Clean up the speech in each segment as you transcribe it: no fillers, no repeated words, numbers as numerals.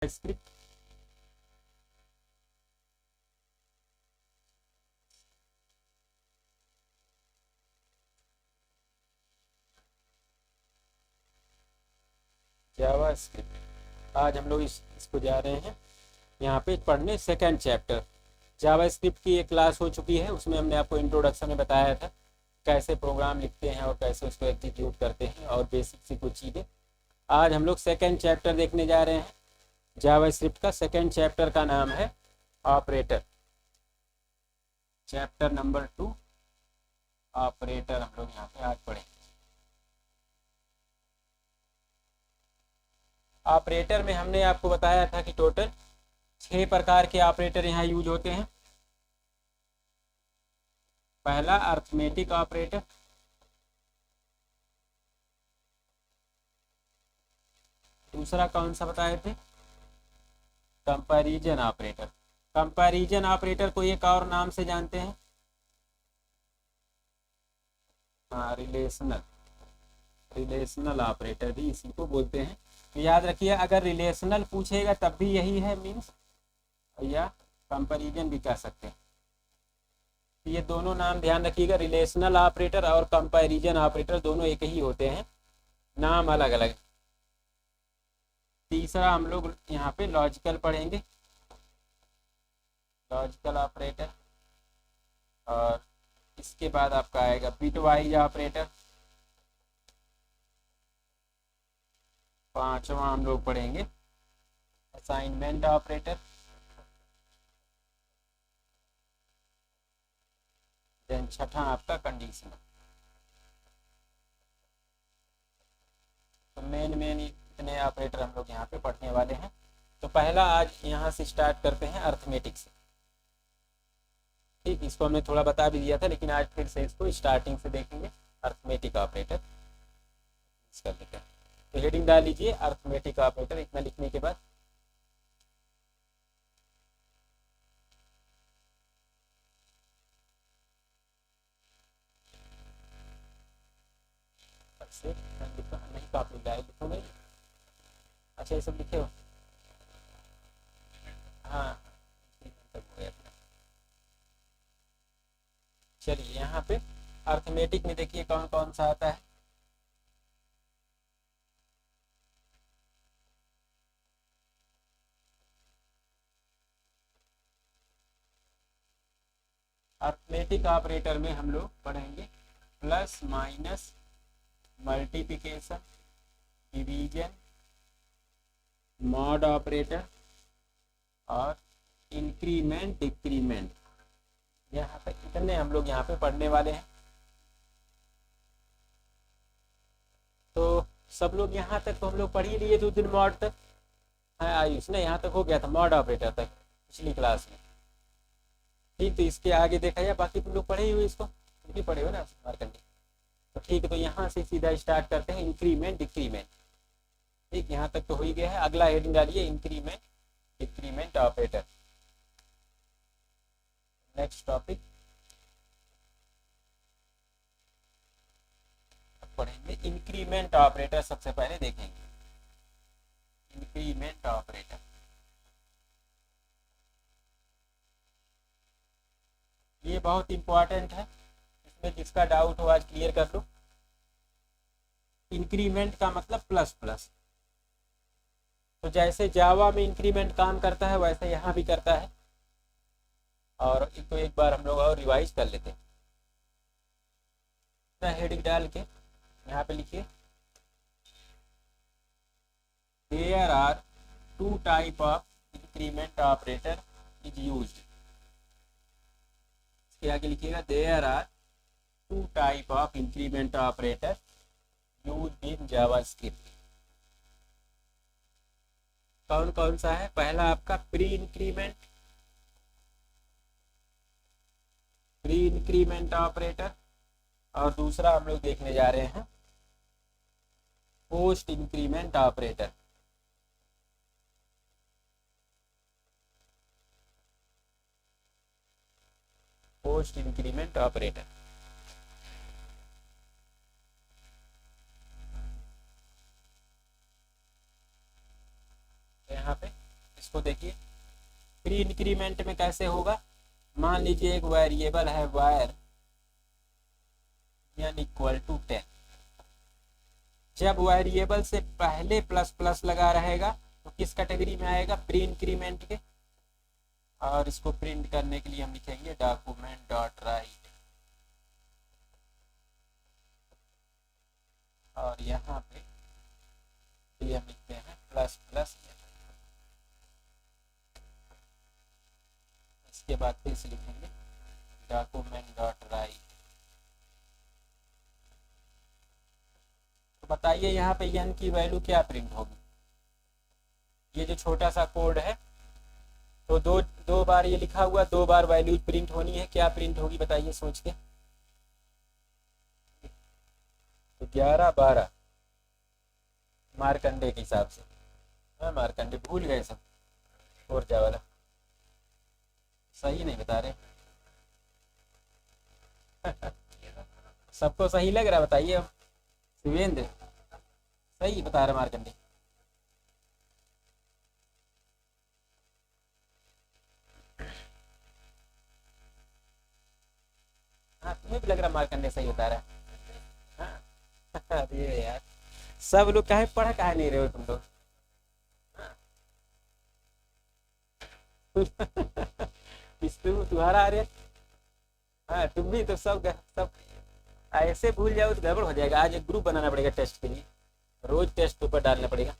Script जावा script आज हम लोग इसको जा रहे हैं यहाँ पे पढ़ने सेकेंड चैप्टर। जावा स्क्रिप्ट की एक क्लास हो चुकी है, उसमें हमने आपको इंट्रोडक्शन में बताया था कैसे प्रोग्राम लिखते हैं और कैसे उसको एग्जीक्यूट करते हैं और बेसिक सी कुछ चीज़ें। आज हम लोग सेकेंड चैप्टर देखने जा रहे हैं। जावा स्क्रिप्ट का सेकेंड चैप्टर का नाम है ऑपरेटर। चैप्टर नंबर 2 ऑपरेटर हम लोग यहाँ पे आज पढ़ेंगे। ऑपरेटर में हमने आपको बताया था कि टोटल 6 प्रकार के ऑपरेटर यहाँ यूज होते हैं। पहला अर्थमेटिक ऑपरेटर, दूसरा कौन सा बताए थे, कंपैरिजन ऑपरेटर। कंपैरिजन ऑपरेटर को एक और नाम से जानते हैं, हाँ रिलेशनल ऑपरेटर भी इसी को बोलते हैं। तो याद रखिए, अगर रिलेशनल पूछेगा तब भी यही है मीन्स, या कंपैरिजन भी कह सकते हैं। ये दोनों नाम ध्यान रखिएगा, रिलेशनल ऑपरेटर और कंपैरिजन ऑपरेटर दोनों एक ही होते हैं, नाम अलग अलग। तीसरा हम लोग यहाँ पे लॉजिकल पढ़ेंगे, लॉजिकल ऑपरेटर। और इसके बाद आपका आएगा बिटवाइज ऑपरेटर। पांचवा हम लोग पढ़ेंगे असाइनमेंट ऑपरेटर। देन छठा आपका कंडीशनल। तो मेन इतने ऑपरेटर हम लोग यहाँ पे पढ़ने वाले हैं। तो पहला आज यहाँ से स्टार्ट करते हैं अर्थमेटिक से। ठीक, इसको हमने थोड़ा बता भी दिया था, लेकिन आज फिर से इसको स्टार्टिंग से देखेंगे, अर्थमेटिक ऑपरेटर कर लेते हैं। तो हेडिंग डाल लीजिए अर्थमेटिक ऑपरेटर, इतना लिखने के बाद नहीं कॉपी लाए लिखो नहीं। अच्छा ये सब लिखे हो, हाँ चलिए यहाँ पे अर्थमेटिक में देखिए कौन कौन सा आता है। अर्थमेटिक ऑपरेटर में हम लोग पढ़ेंगे plus minus, multiplication, division, mod operator और इंक्रीमेंट डिक्रीमेंट। यहाँ तक इतने हम लोग यहाँ पे पढ़ने वाले हैं। तो सब लोग यहाँ तक तो हम लोग पढ़ ही लिए 2 दिन मॉड तक, हाँ आयुष ने यहाँ तक हो गया था मॉड ऑपरेटर तक पिछली क्लास में। ठीक, तो इसके आगे देखा जाए बाकी तुम लोग पढ़े ही हुए, इसको नहीं पढ़े हो ना करने। तो ठीक है, तो यहाँ से सीधा स्टार्ट करते हैं इंक्रीमेंट डिक्रीमेंट। ठीक, यहाँ तक तो हो ही गया है। अगला हेडिंग डालिए increment decrement operator. Next topic पढ़ेंगे इंक्रीमेंट ऑपरेटर। सबसे पहले देखेंगे इंक्रीमेंट ऑपरेटर। ये बहुत इंपॉर्टेंट है, इसमें जिसका डाउट हो आज क्लियर कर लो। इंक्रीमेंट का मतलब प्लस प्लस। तो जैसे जावा में इंक्रीमेंट काम करता है वैसे यहाँ भी करता है। और इसको एक बार हम लोग और रिवाइज कर लेते हैं। हेडिंग डाल के यहाँ पे लिखिए there are 2 type of increment operator is used. इसके आगे लिखिएगा there are 2 type of increment operator used in JavaScript. कौन कौन सा है? पहला आपका प्री इंक्रीमेंट ऑपरेटर, और दूसरा हम लोग देखने जा रहे हैं post increment operator. Post increment operator यहाँ पे इसको देखिए, प्री इंक्रीमेंट में कैसे होगा, मान लीजिए एक वेरिएबल है वायर n इक्वल टू 10, जब वेरिएबल से पहले प्लस प्लस लगा रहेगा तो किस कैटेगरी में आएगा, प्री इंक्रीमेंट के। और इसको प्रिंट करने के लिए हम लिखेंगे डॉक्यूमेंट डॉट राइट, और यहाँ पे हम लिखते हैं प्लस प्लस, इसके बाद फिर से लिखेंगे डॉक्यूमेंट डॉट राइट। तो बताइए यहाँ पे n की वैल्यू क्या प्रिंट होगी, ये जो छोटा सा कोड है तो दो बार ये लिखा हुआ, 2 बार वैल्यू प्रिंट होनी है, क्या प्रिंट होगी बताइए सोच के। तो 11 12 मार्कंडे के हिसाब से, हाँ मार्कंडे भूल गए सब, और क्या वाला सही नहीं बता रहे सबको सही लग रहा है बताइए, अब शिवेंद्र सही बता रहे मार्कंडे। हाँ तुम्हें भी लग रहा मार्कंडे सही बता रहा है, हाँ अरे यार सब लोग काहे पढ़ काहे नहीं रहे हो तुम लोग तुम्हारा, अरे हाँ तुम भी तो सब ऐसे भूल जाओ तो गड़बड़ हो जाएगा। आज एक ग्रुप बनाना पड़ेगा टेस्ट के लिए, रोज टेस्ट पेपर डालना पड़ेगा।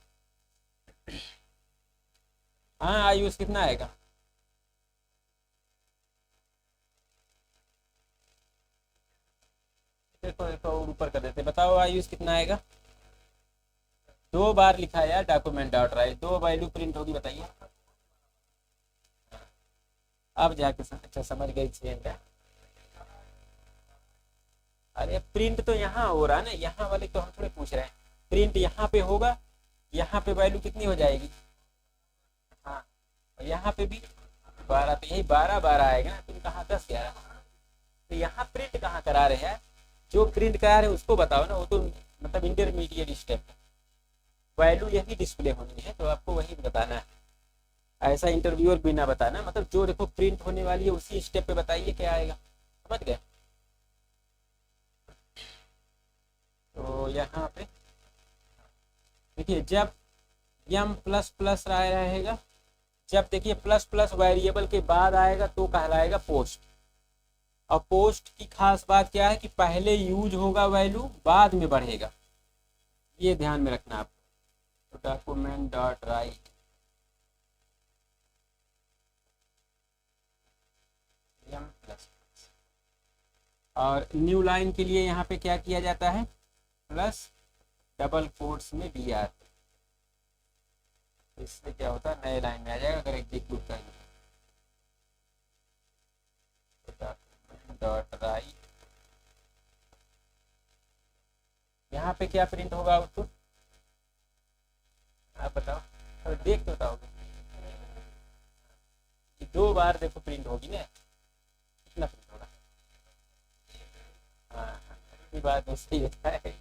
हाँ आयुष कितना आएगा, देखो देखो और ऊपर कर देते, बताओ आयुष कितना आएगा। 2 बार लिखा है यार document dot right, 2 value print होगी बताइए। अब जाके अच्छा समझ गई चीज, अरे प्रिंट तो यहाँ हो रहा है ना, यहाँ वाले तो हम थोड़े पूछ रहे हैं, प्रिंट यहाँ पे होगा, यहाँ पे वैल्यू कितनी हो जाएगी, हाँ और यहाँ पे भी 12, तो यही 12 12 आएगा ना, तुम कहाँ 10 11, तो यहाँ प्रिंट कहाँ करा रहे हैं, जो प्रिंट करा रहे हैं उसको बताओ ना, वो तो मतलब इंटरमीडिएट स्टेप, वैल्यू यही डिस्प्ले होनी है तो आपको वही बताना है, ऐसा इंटरव्यूअर भी ना बताना, मतलब जो देखो प्रिंट होने वाली है उसी स्टेप पे बताइए क्या आएगा, समझ गए। तो यहाँ पे देखिए जब m प्लस प्लस रहेगा, जब देखिए प्लस प्लस वेरिएबल के बाद आएगा तो कहलाएगा पोस्ट, और पोस्ट की खास बात क्या है कि पहले यूज होगा वैल्यू, बाद में बढ़ेगा, ये ध्यान में रखना आपको। तो document dot right m plus, और न्यू लाइन के लिए यहाँ पे क्या किया जाता है, प्लस डबल कोट्स में br, इससे क्या होता है नए लाइन में आ जाएगा अगर एग्जीक्यूट करेंगे। डॉट राइट, यहाँ पे क्या प्रिंट होगा आउटपुट, आप बताओ, और देख तो बताओगे, 2 बार देखो प्रिंट होगी ना, कितना प्रिंट होगा, हाँ बात तो सही होता है,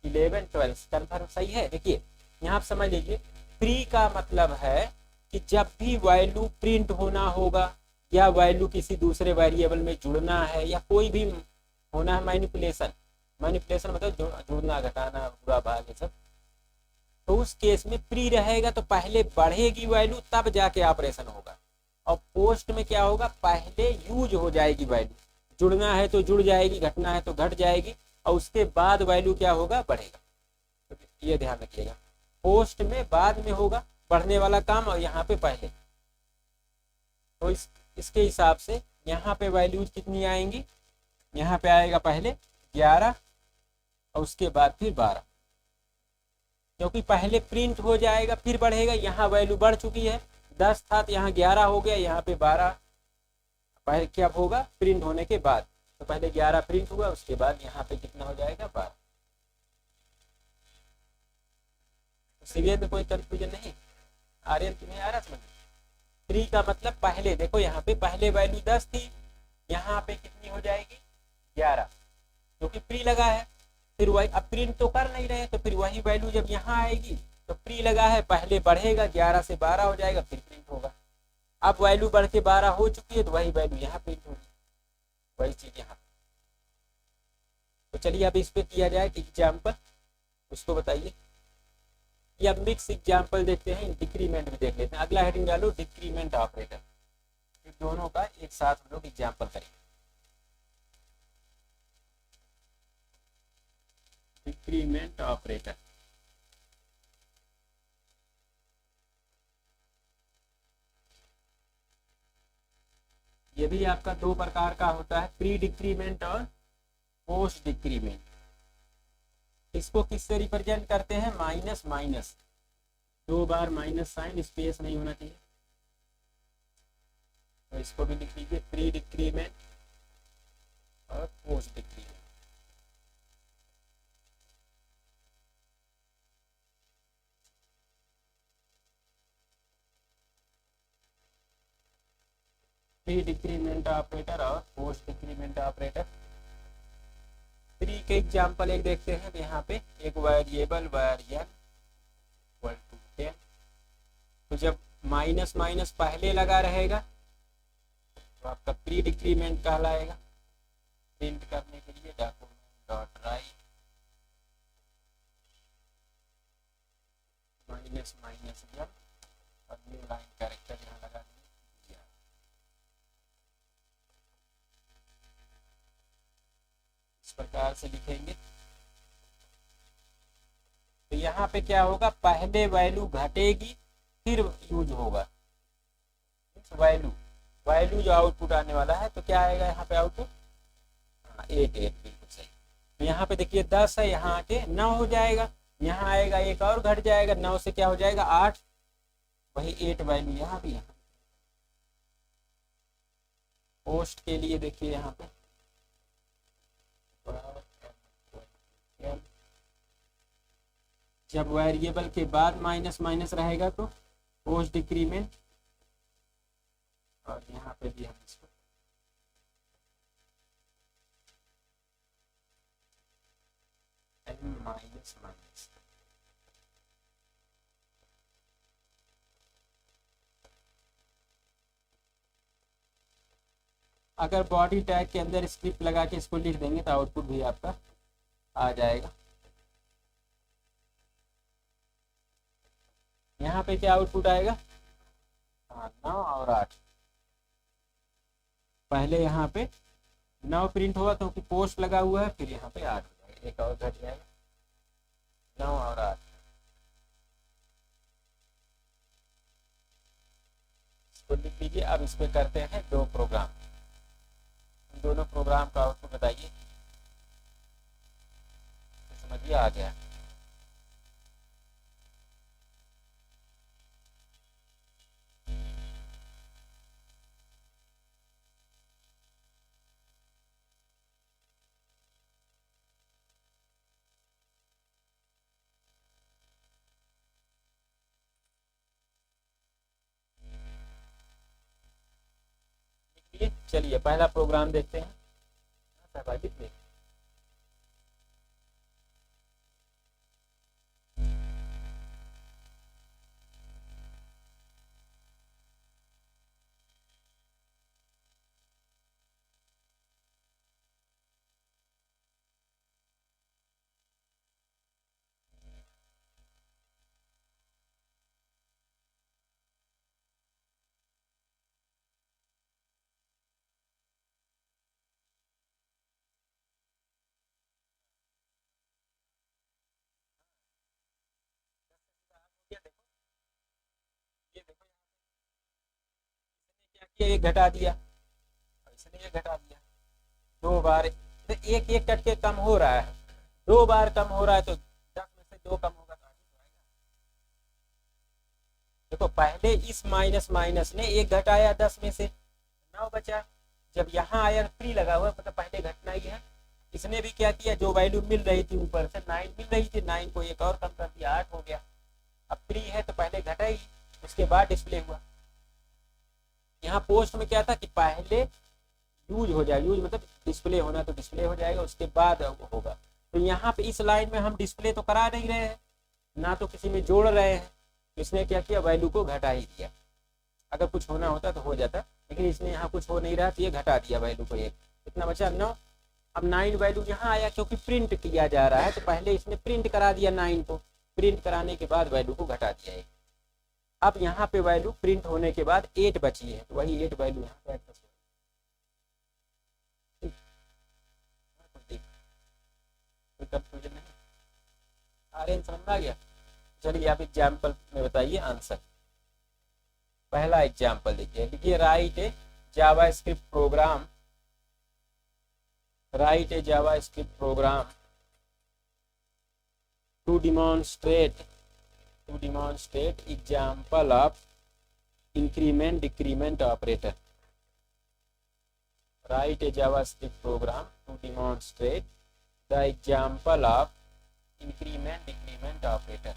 11 12 कन्फर्म सही है। देखिए यहाँ आप समझ लीजिए, प्री का मतलब है कि जब भी वैल्यू प्रिंट होना होगा या वैल्यू किसी दूसरे वेरिएबल में जुड़ना है या कोई भी होना है मैनिपुलेशन, मैनिपुलेशन मतलब जुड़ना घटाना बुरा भाग ये सब, तो उस केस में प्री रहेगा तो पहले बढ़ेगी वैल्यू तब जाके ऑपरेशन होगा, और पोस्ट में क्या होगा, पहले यूज हो जाएगी वैल्यू, जुड़ना है तो जुड़ जाएगी, घटना है तो घट जाएगी, और उसके बाद वैल्यू क्या होगा, बढ़ेगा। तो ये ध्यान रखिएगा, पोस्ट में बाद में होगा बढ़ने वाला काम, और यहाँ पे पहले, तो इसके हिसाब से यहाँ पे वैल्यूज कितनी आएंगी, यहाँ पे आएगा पहले 11 और उसके बाद फिर 12, क्योंकि पहले प्रिंट हो जाएगा फिर बढ़ेगा, यहाँ वैल्यू बढ़ चुकी है, 10 था तो यहाँ 11 हो गया, यहाँ पे 12 पहले क्या होगा प्रिंट होने के बाद, तो पहले 11 प्रिंट हुआ उसके बाद यहाँ पे कितना हो जाएगा 12। सीरियल में कोई कंफ्यूजन नहीं, आर्यन तुम्हें आ रहा समझ, प्री का मतलब पहले, देखो यहाँ पे पहले वैल्यू 10 थी, यहाँ पे कितनी हो जाएगी 11, क्योंकि प्री लगा है, फिर वही अब प्रिंट तो कर नहीं रहे तो फिर वही वैल्यू जब यहाँ आएगी तो प्री लगा है, पहले बढ़ेगा 11 से 12 हो जाएगा, फिर प्रिंट होगा। अब वैल्यू बढ़ के 12 हो चुकी है तो वही वैल्यू यहाँ प्रिंट होगी, वही चीज यहाँ। तो चलिए अब इस पे किया जाए एग्जाम्पल, उसको बताइए। या मिक्स एग्जाम्पल देखते हैं, डिक्रीमेंट भी देख लेते हैं। अगला हेडिंग डालो डिक्रीमेंट ऑपरेटर, इन दोनों का एक साथ हम लोग एग्जाम्पल करेंगे। डिक्रीमेंट ऑपरेटर, ये भी आपका दो प्रकार का होता है, प्री डिक्रीमेंट और पोस्ट डिक्रीमेंट। इसको किससे रिप्रेजेंट करते हैं? माइनस माइनस, दो बार माइनस साइन, स्पेस नहीं होना चाहिए। तो इसको भी लिख लीजिए, प्री डिक्रीमेंट और post decrement. Pre decrement operator और पोस्ट डिक्रीमेंट ऑपरेटर। प्री के एग्जाम्पल एक देखते हैं यहाँ पे, एक वेरिएबल var इक्वल टू 10, तो जब माइनस माइनस पहले लगा रहेगा तो आपका प्री डिक्रीमेंट कहलाएगा। प्रिंट करने के लिए document dot write minus minus m और न्यू लाइन कैरेक्टर यहाँ लगा देंगे। इस प्रकार से लिखेंगे तो यहाँ पे क्या होगा, पहले वैल्यू घटेगी फिर यूज होगा। वैल्यू वैल्यू जो आउटपुट आने वाला है तो क्या आएगा यहाँ पे आउटपुट? 8 बिल्कुल सही। तो यहाँ पे देखिए 10 है, यहाँ आके 9 हो जाएगा, यहाँ आएगा एक और घट जाएगा, 9 से क्या हो जाएगा 8, वही 8 वैल्यू यहाँ भी। यहाँ पोस्ट के लिए देखिए यहाँ पे जब वेरिएबल के बाद माइनस माइनस रहेगा तो पोस्ट डिक्रीमेंट, और यहाँ पे भी हम इसको माइनस माइनस। अगर बॉडी टैग के अंदर स्क्रिप्ट लगा के इसको लिख देंगे तो आउटपुट भी आपका आ जाएगा। यहाँ पे क्या आउटपुट आएगा? हाँ 9 और 8। पहले यहाँ पे 9 प्रिंट हुआ क्योंकि पोस्ट लगा हुआ है, फिर यहाँ पे 8 हो जाएगा, एक और घट जाएगा, 9 और 8। इसको लिख लीजिए। अब इस पे करते हैं दो प्रोग्राम, दोनों प्रोग्राम का आउटपुट बताइए। समझिए आ गया। चलिए पहला प्रोग्राम देखते हैं। ये एक घटा दिया, इसने ये घटा दिया, दो बार तो एक एक करके कम हो रहा है, दो बार कम हो रहा है तो 10 में से 2 कम होगा तो आगे तो आएगा। देखो पहले इस माइनस माइनस ने एक घटाया, 10 में से 9 बचा। जब यहाँ आया फ्री लगा हुआ मतलब पहले घटना ही है। इसने भी क्या किया, जो वैल्यू मिल रही थी ऊपर से 9 मिल रही थी, 9 को एक और कम कर दिया, 8 हो गया। अब फ्री है तो पहले घटा ही, उसके बाद डिस्प्ले हुआ। यहाँ पोस्ट में क्या था कि पहले यूज हो जाए, यूज मतलब डिस्प्ले होना तो डिस्प्ले हो जाएगा, उसके बाद होगा। तो यहाँ पे इस लाइन में हम डिस्प्ले तो करा नहीं रहे हैं, ना तो किसी में जोड़ रहे हैं, इसने क्या किया, वैल्यू को घटा ही दिया। अगर कुछ होना होता तो हो जाता, लेकिन इसने यहाँ कुछ हो नहीं रहा तो ये घटा दिया वैल्यू को, एक कितना बचा 9। अब 9 वैल्यू यहाँ आया क्योंकि प्रिंट किया जा रहा है, तो पहले इसने प्रिंट करा दिया 9 को, प्रिंट कराने के बाद वैल्यू को घटा दिया एक। अब यहाँ पे वैल्यू प्रिंट होने के बाद 8 बची है, तो वही 8 वैल्यू यहाँ पे एडजस्ट कोई कंफ्यूजन नहीं, आर्यन समझ में आ गया। चलिए आप एग्जाम्पल में बताइए आंसर। पहला एग्जाम्पल देखिए, लिखिए write a JavaScript program, write a JavaScript program to demonstrate example of increment decrement operator. Write a JavaScript program to demonstrate the example of increment decrement operator.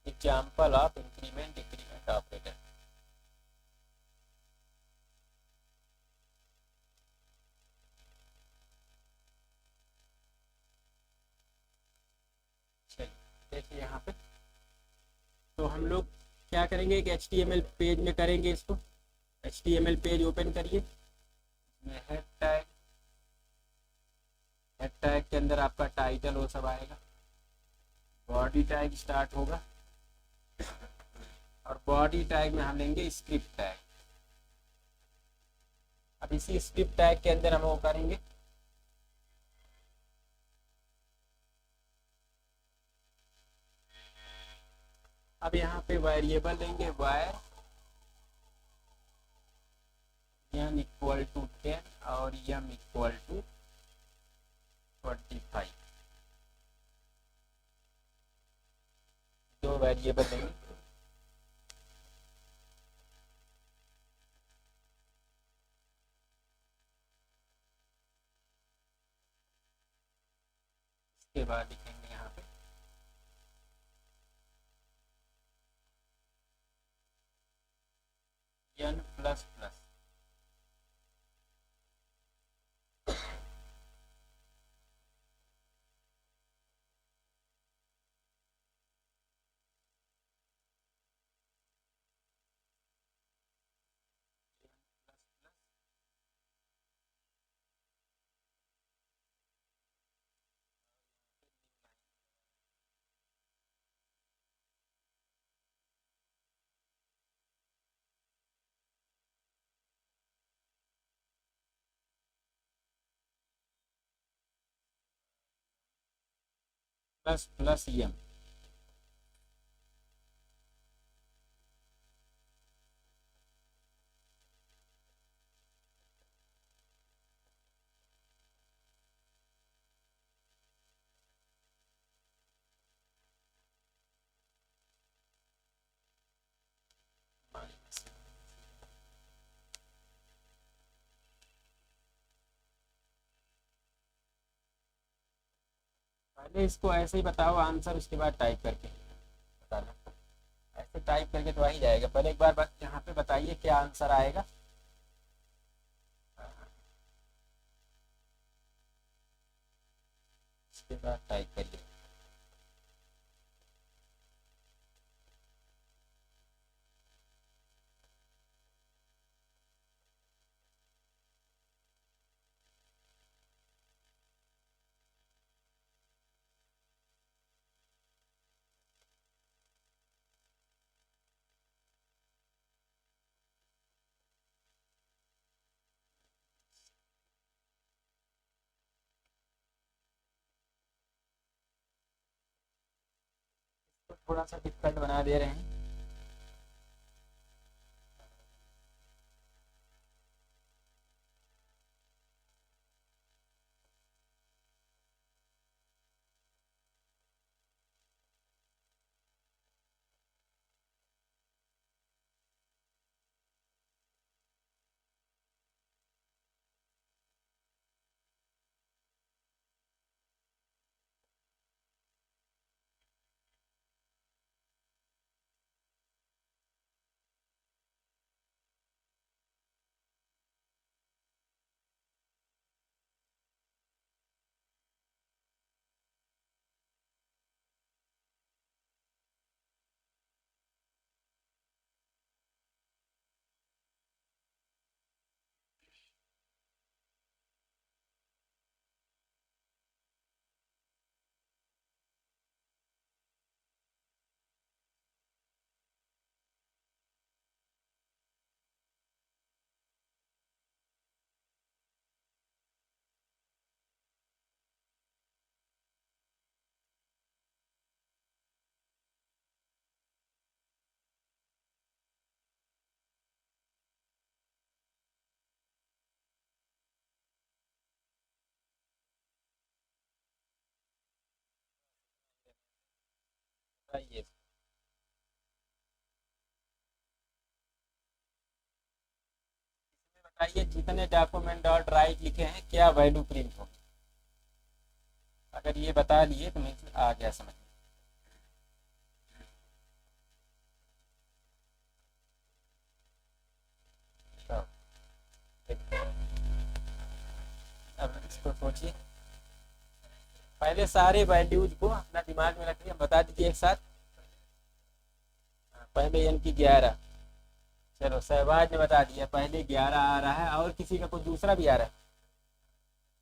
Example of increment decrement operator. चलिए देखिए यहाँ पे, तो हम लोग क्या करेंगे, एक HTML पेज में करेंगे इसको। HTML पेज ओपन करिए, हेड टैग, हेड टैग के अंदर आपका टाइटल वो सब आएगा, बॉडी टैग स्टार्ट होगा, और बॉडी टैग में हम लेंगे स्क्रिप्ट टैग। अब इसी स्क्रिप्ट टैग के अंदर हम वो करेंगे, अब यहाँ पे वेरिएबल लेंगे वायर m इक्वल टू 10 और m इक्वल टू 25, दो वेरिएबल लेंगे। इसके बाद लिखेंगे यहाँ पे n plus plus, plus plus m। पहले इसको ऐसे ही बताओ आंसर, उसके बाद टाइप करके बताना। ऐसे टाइप करके तो आ ही जाएगा, पहले एक बार बस यहाँ पे बताइए क्या आंसर आएगा। इसके बाद टाइप करिए। तो थोड़ा सा डिफिकल्ट बना दे रहे हैं। बताइए। बताइए जितने डॉक्यूमेंट डॉट राइट लिखे हैं क्या वैल्यू प्रिंट होगी। अगर ये बता दिए तो मैं आ गया समझ में। तो देखते हैं। अब इसको सोचिए, पहले सारे वैल्यूज को अपना दिमाग में रखिए, बता दीजिए एक साथ। पहले एन की 11। चलो शहबाज ने बता दिया पहले 11 आ रहा है, और किसी का कोई दूसरा भी आ रहा है?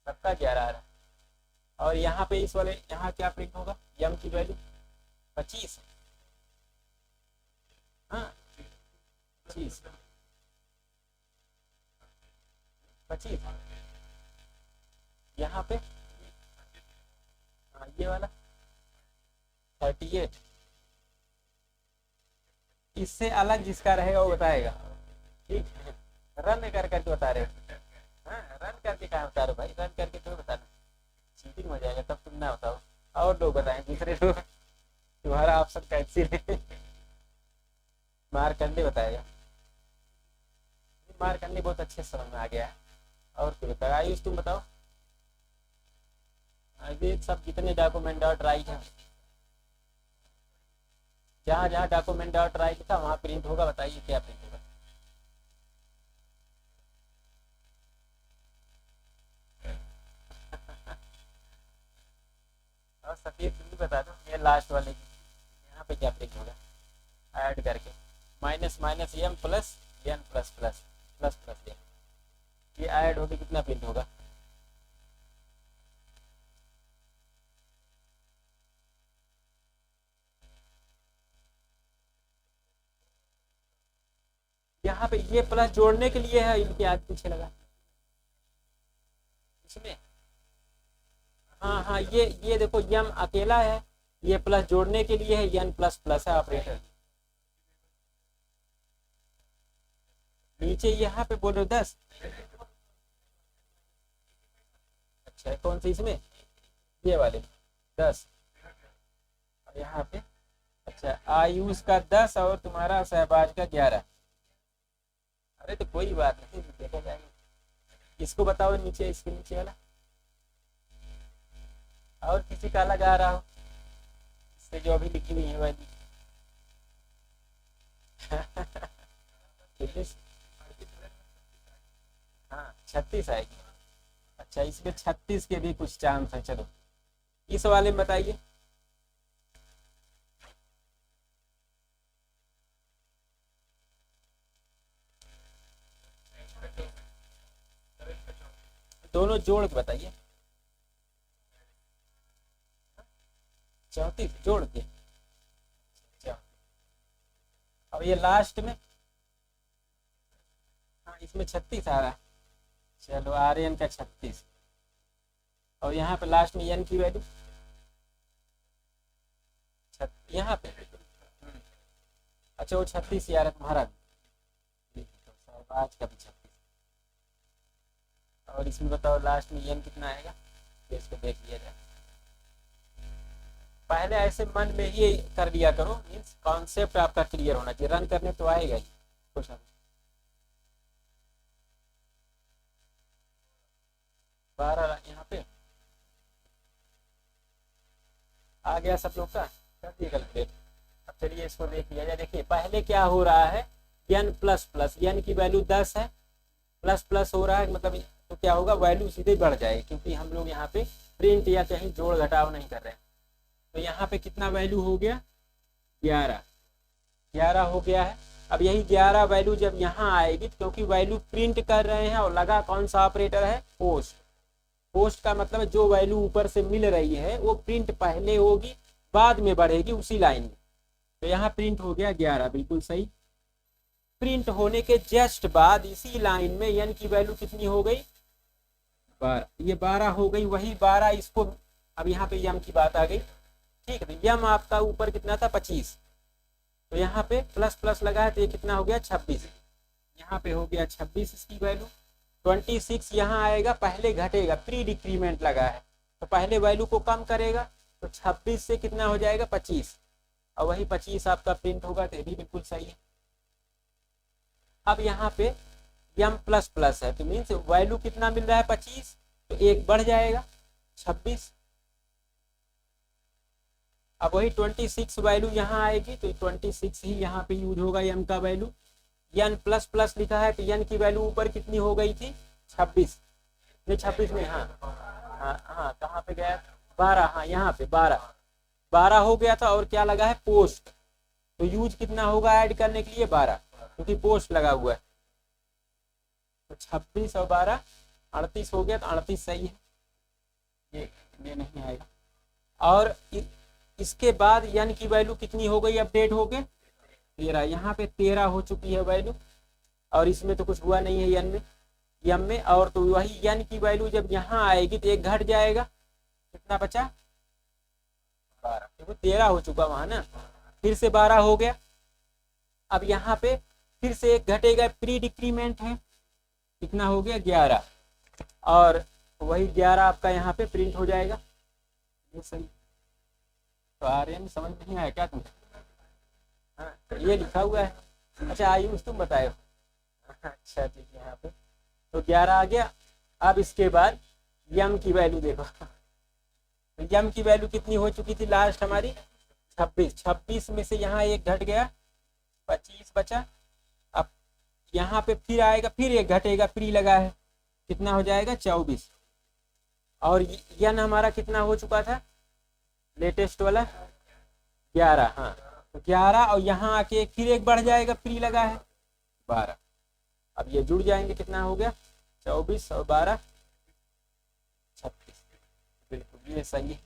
सबका 11 आ रहा है। और यहाँ पे इस वाले यहाँ क्या प्रिंट होगा? यम की वैल्यू 25। हाँ 25 25। यहाँ पे हाँ ये वाला 38। इससे अलग जिसका रहेगा वो बताएगा। ठीक है, रन कर करके बता रहे हो। हाँ रन करके कहाँ बता रहे हो भाई, रन करके क्यों बताना, चीटिंग हो जाएगा। तब तुम ना बताओ, और लोग बताएं, दूसरे लोग। तुम्हारा ऑप्शन कैंसिल है। मार करने बताएगा। मार करने बहुत अच्छे समझ में आ गया है। और क्या बताया आयुष, तुम बताओ। ये सब जितने डॉक्यूमेंट डॉट राइट है, जहाँ जहाँ डॉक्यूमेंट डॉट राइट था वहाँ प्रिंट होगा। बताइए क्या प्रिंट होगा। और सफीर तुम भी बता दो, ये लास्ट वाले की यहाँ पे क्या प्रिंट होगा। ऐड करके minus minus m plus n plus plus plus plus n, ये ऐड होके कितना प्रिंट होगा। यहाँ पे ये प्लस जोड़ने के लिए है, इनके आगे पीछे लगा इसमें। हाँ हाँ ये देखो यम अकेला है, ये प्लस जोड़ने के लिए है, एन प्लस प्लस है ऑपरेटर। नीचे यहाँ पे बोलो 10। अच्छा कौन सी इसमें, ये वाले 10। और यहाँ पे अच्छा आयुष का 10 और तुम्हारा शहबाज का 11। अरे तो कोई बात नहीं, देखा जाएगा। इसको बताओ नीचे, इसके नीचे वाला। और किसी का अलग आ रहा हो इससे जो अभी लिखी हुई है वाली। 36। हाँ 36 आएगी। अच्छा इसमें 36 के भी कुछ चांस है। चलो इस वाले में बताइए। दोनों जोड़ के बताइए। 34 जोड़ के। अब ये लास्ट में, हाँ इसमें 36 आ रहा है। चलो आर एन का 36। और यहाँ पे लास्ट में एन की वैल्यू यहाँ पे। अच्छा वो 36 यार तुम्हारा भी, तो आज का भी 36। और इसमें बताओ लास्ट में एन कितना आएगा, तो इसको देख लिया जाए। पहले ऐसे मन में ही कर लिया करो, मीन्स कॉन्सेप्ट आपका क्लियर होना चाहिए, रन करने तो आएगा ही कुछ ना कुछ। 12 यहाँ पे आ गया सब लोग का, कर दिए कैलकुलेट। अब चलिए इसको देख लिया जाए। देखिए पहले क्या हो रहा है, एन प्लस प्लस, एन की वैल्यू 10 है, प्लस प्लस हो रहा है मतलब, तो क्या होगा वैल्यू सीधे बढ़ जाएगी, क्योंकि हम लोग यहाँ पे प्रिंट या कहीं जोड़ घटाव नहीं कर रहे हैं। तो यहाँ पे कितना वैल्यू हो गया, 11। 11 हो गया है। अब यही 11 वैल्यू जब यहाँ आएगी, क्योंकि वैल्यू प्रिंट कर रहे हैं और लगा कौन सा ऑपरेटर है, पोस्ट। पोस्ट का मतलब जो वैल्यू ऊपर से मिल रही है वो प्रिंट पहले होगी बाद में बढ़ेगी उसी लाइन में। तो यहाँ प्रिंट हो गया 11, बिल्कुल सही। प्रिंट होने के जस्ट बाद इसी लाइन में एन की वैल्यू कितनी हो गई, 12। ये 12 हो गई, वही 12 इसको, अब यहाँ पे यम की बात आ गई। ठीक है, तो यम आपका ऊपर कितना था, 25। तो यहाँ पे प्लस प्लस लगा है, तो ये कितना हो गया, 26। यहाँ पे हो गया 26 इसकी वैल्यू। 26 यहाँ आएगा, पहले घटेगा, प्री डिक्रीमेंट लगा है तो पहले वैल्यू को कम करेगा, तो 26 से कितना हो जाएगा, 25। और वही 25 आपका प्रिंट होगा, तो ये भी बिल्कुल सही है। अब यहाँ पे यम प्लस प्लस है, तो मीन्स वैल्यू कितना मिल रहा है 25, तो एक बढ़ जाएगा 26। अब वही 26 वैल्यू यहाँ आएगी, तो 26 ही यहाँ पे यूज होगा यम का वैल्यू। यन प्लस प्लस लिखा है, तो यन की वैल्यू ऊपर कितनी हो गई थी 26, नहीं 26 नहीं, हाँ हाँ हाँ, कहाँ पे गया 12, हाँ यहाँ पे 12 12 हो गया था, और क्या लगा है पोस्ट, तो यूज कितना होगा ऐड करने के लिए 12, क्योंकि पोस्ट लगा हुआ है। तो 26 और 12 38 हो गया, तो 38 सही है, ये नहीं आएगा। और इसके बाद यन की वैल्यू कितनी हो गई अपडेट हो गए 13, यहाँ पे 13 हो चुकी है वैल्यू, और इसमें तो कुछ हुआ नहीं है यन में, यम में। और तो वही यन की वैल्यू जब यहाँ आएगी तो एक घट जाएगा, कितना बचा 12, देखो 13 हो चुका वहां ना, फिर से 12 हो गया। अब यहाँ पे फिर से एक घटेगा, प्री डिक्रीमेंट है, कितना हो गया 11, और वही 11 आपका यहाँ पे प्रिंट हो जाएगा, ये सही। तो आर्यन समझ नहीं आया क्या तुम? हाँ, तो ये लिखा हुआ है। अच्छा आयुष तुम बताए। अच्छा ठीक है, यहाँ पे तो 11 आ गया। अब इसके बाद यम की वैल्यू देखो, तो यम की वैल्यू कितनी हो चुकी थी लास्ट हमारी 26, 26 में से यहाँ एक घट गया 25 बचा। अब यहाँ पे फिर आएगा, फिर एक घटेगा, प्री लगा है, कितना हो जाएगा 24, और यन हमारा कितना हो चुका था लेटेस्ट वाला 11, हाँ तो 11, और यहाँ आके फिर एक बढ़ जाएगा, प्री लगा है 12। अब ये जुड़ जाएंगे, कितना हो गया 24 और 12 36, बिल्कुल ये सही है।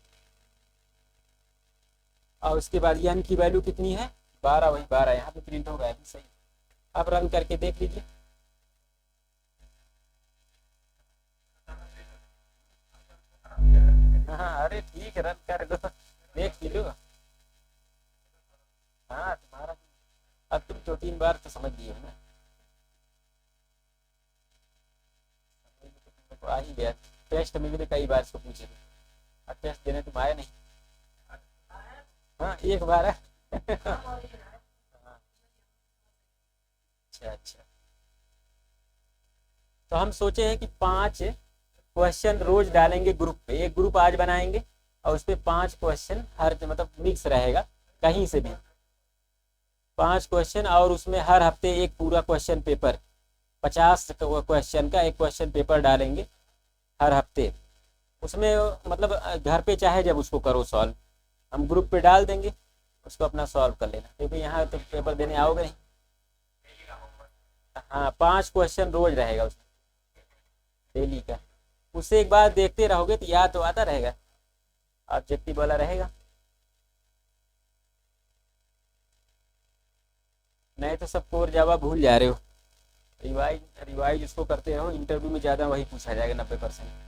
और उसके बाद यन की वैल्यू कितनी है 12, वही 12 यहाँ पे प्रिंट होगा, अभी सही। अब रन करके देख लीजिए। हाँ अरे ठीक है, रन कर दो, देख लो। हाँ तुम्हारा, अब तुम 2-3 बार तो समझ लिए हो ना, तो आ ही गया। टेस्ट में भी तो कई बार इसको पूछे, और टेस्ट देने तुम आए नहीं। हाँ एक बार है। हाँ, अच्छा अच्छा। तो हम सोचे हैं कि 5 क्वेश्चन रोज डालेंगे ग्रुप पे, एक ग्रुप आज बनाएंगे, और उस पर 5 क्वेश्चन हर मतलब मिक्स रहेगा कहीं से भी 5 क्वेश्चन, और उसमें हर हफ्ते एक पूरा क्वेश्चन पेपर 50 क्वेश्चन का एक क्वेश्चन पेपर डालेंगे हर हफ्ते। उसमें मतलब घर पे चाहे जब उसको करो सॉल्व, हम ग्रुप पे डाल देंगे, उसको अपना सॉल्व कर लेना, क्योंकि यहाँ तो पेपर देने आओगे नहीं। हाँ 5 क्वेश्चन रोज रहेगा उसमें, डेली का। उससे एक बार देखते रहोगे तो याद तो आता रहेगा, ऑब्जेक्टिव वाला रहेगा, नहीं तो सब कोर जावा भूल जा रहे हो। रिवाइज रिवाइज उसको करते रहो, इंटरव्यू में ज़्यादा वही पूछा जाएगा 90%।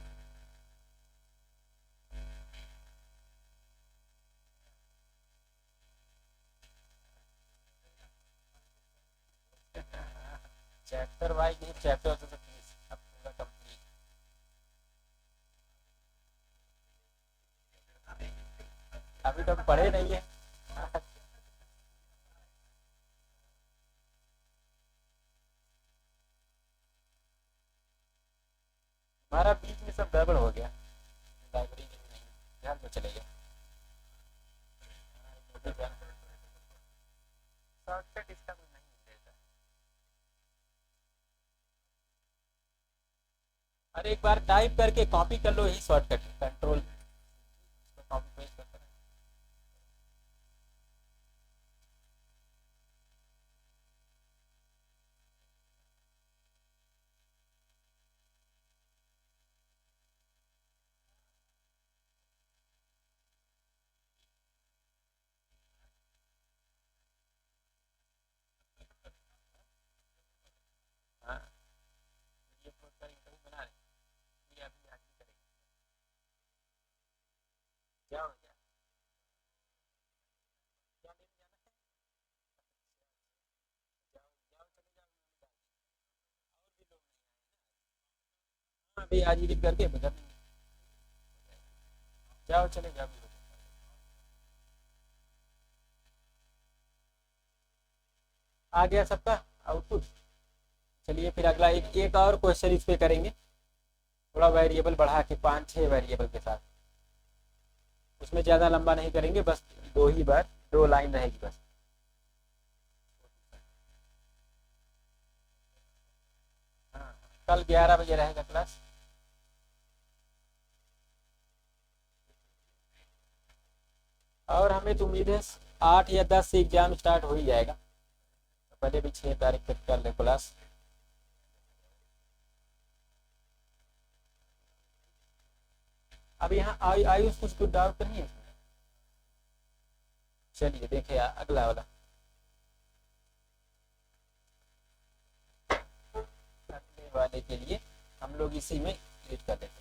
चैप्टर वाइज नहीं, चैप्टर तो अब पूरा कंप्लीट। अभी तो हम पढ़े नहीं है। हमारा बीच में सब गड़बड़ हो गया, लाइब्रेरी में नहीं, घर में चले गए। शॉर्टकट इसका कोई नहीं देता। अरे एक बार टाइप करके कॉपी कर लो, यही शॉर्टकट है, कंट्रोल कॉपी पेस्ट करते रहो। हाँ ये का इंटरव्यू बना रहे हैं, ये अभी आगे करेंगे। क्या हो गया, क्या लेने जाना है? जाओ जाओ चले जाओ, और भी लोग नहीं आए। हाँ अभी आज एडिट करके बता देंगे, जाओ चले जाओ। आ गया सबका आउटपुट। चलिए फिर अगला एक एक और क्वेश्चन इस पे करेंगे, थोड़ा वेरिएबल बढ़ा के 5-6 वेरिएबल के साथ। उसमें ज़्यादा लंबा नहीं करेंगे, बस 2 ही बार 2 लाइन रहेगी बस। हाँ, कल 11 बजे रहेगा क्लास। और हमें तो उम्मीद है 8 या 10 से एग्ज़ाम स्टार्ट हो ही जाएगा, तो पहले भी 6 तारीख तक कर ले क्लास। अब यहाँ आयुष कुछ तो डाउट नहीं है? चलिए देखे अगला वाला अगले वाले के लिए हम लोग इसी में क्लिक कर लेते हैं।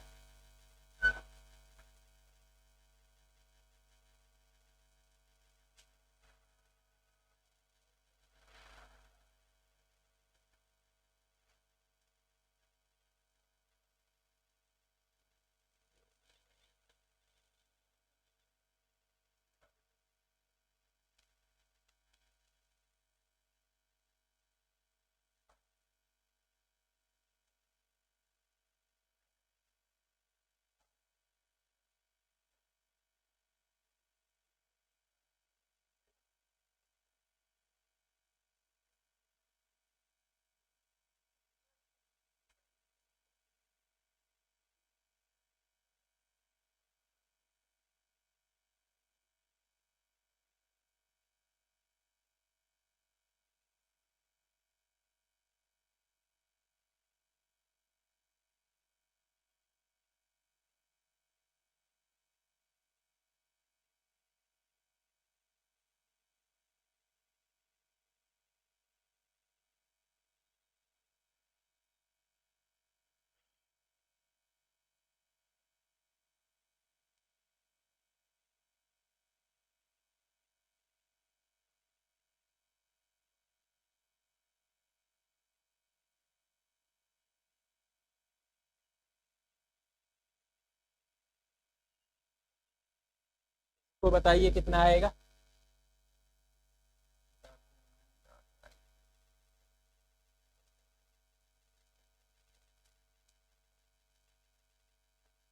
तो बताइए कितना आएगा।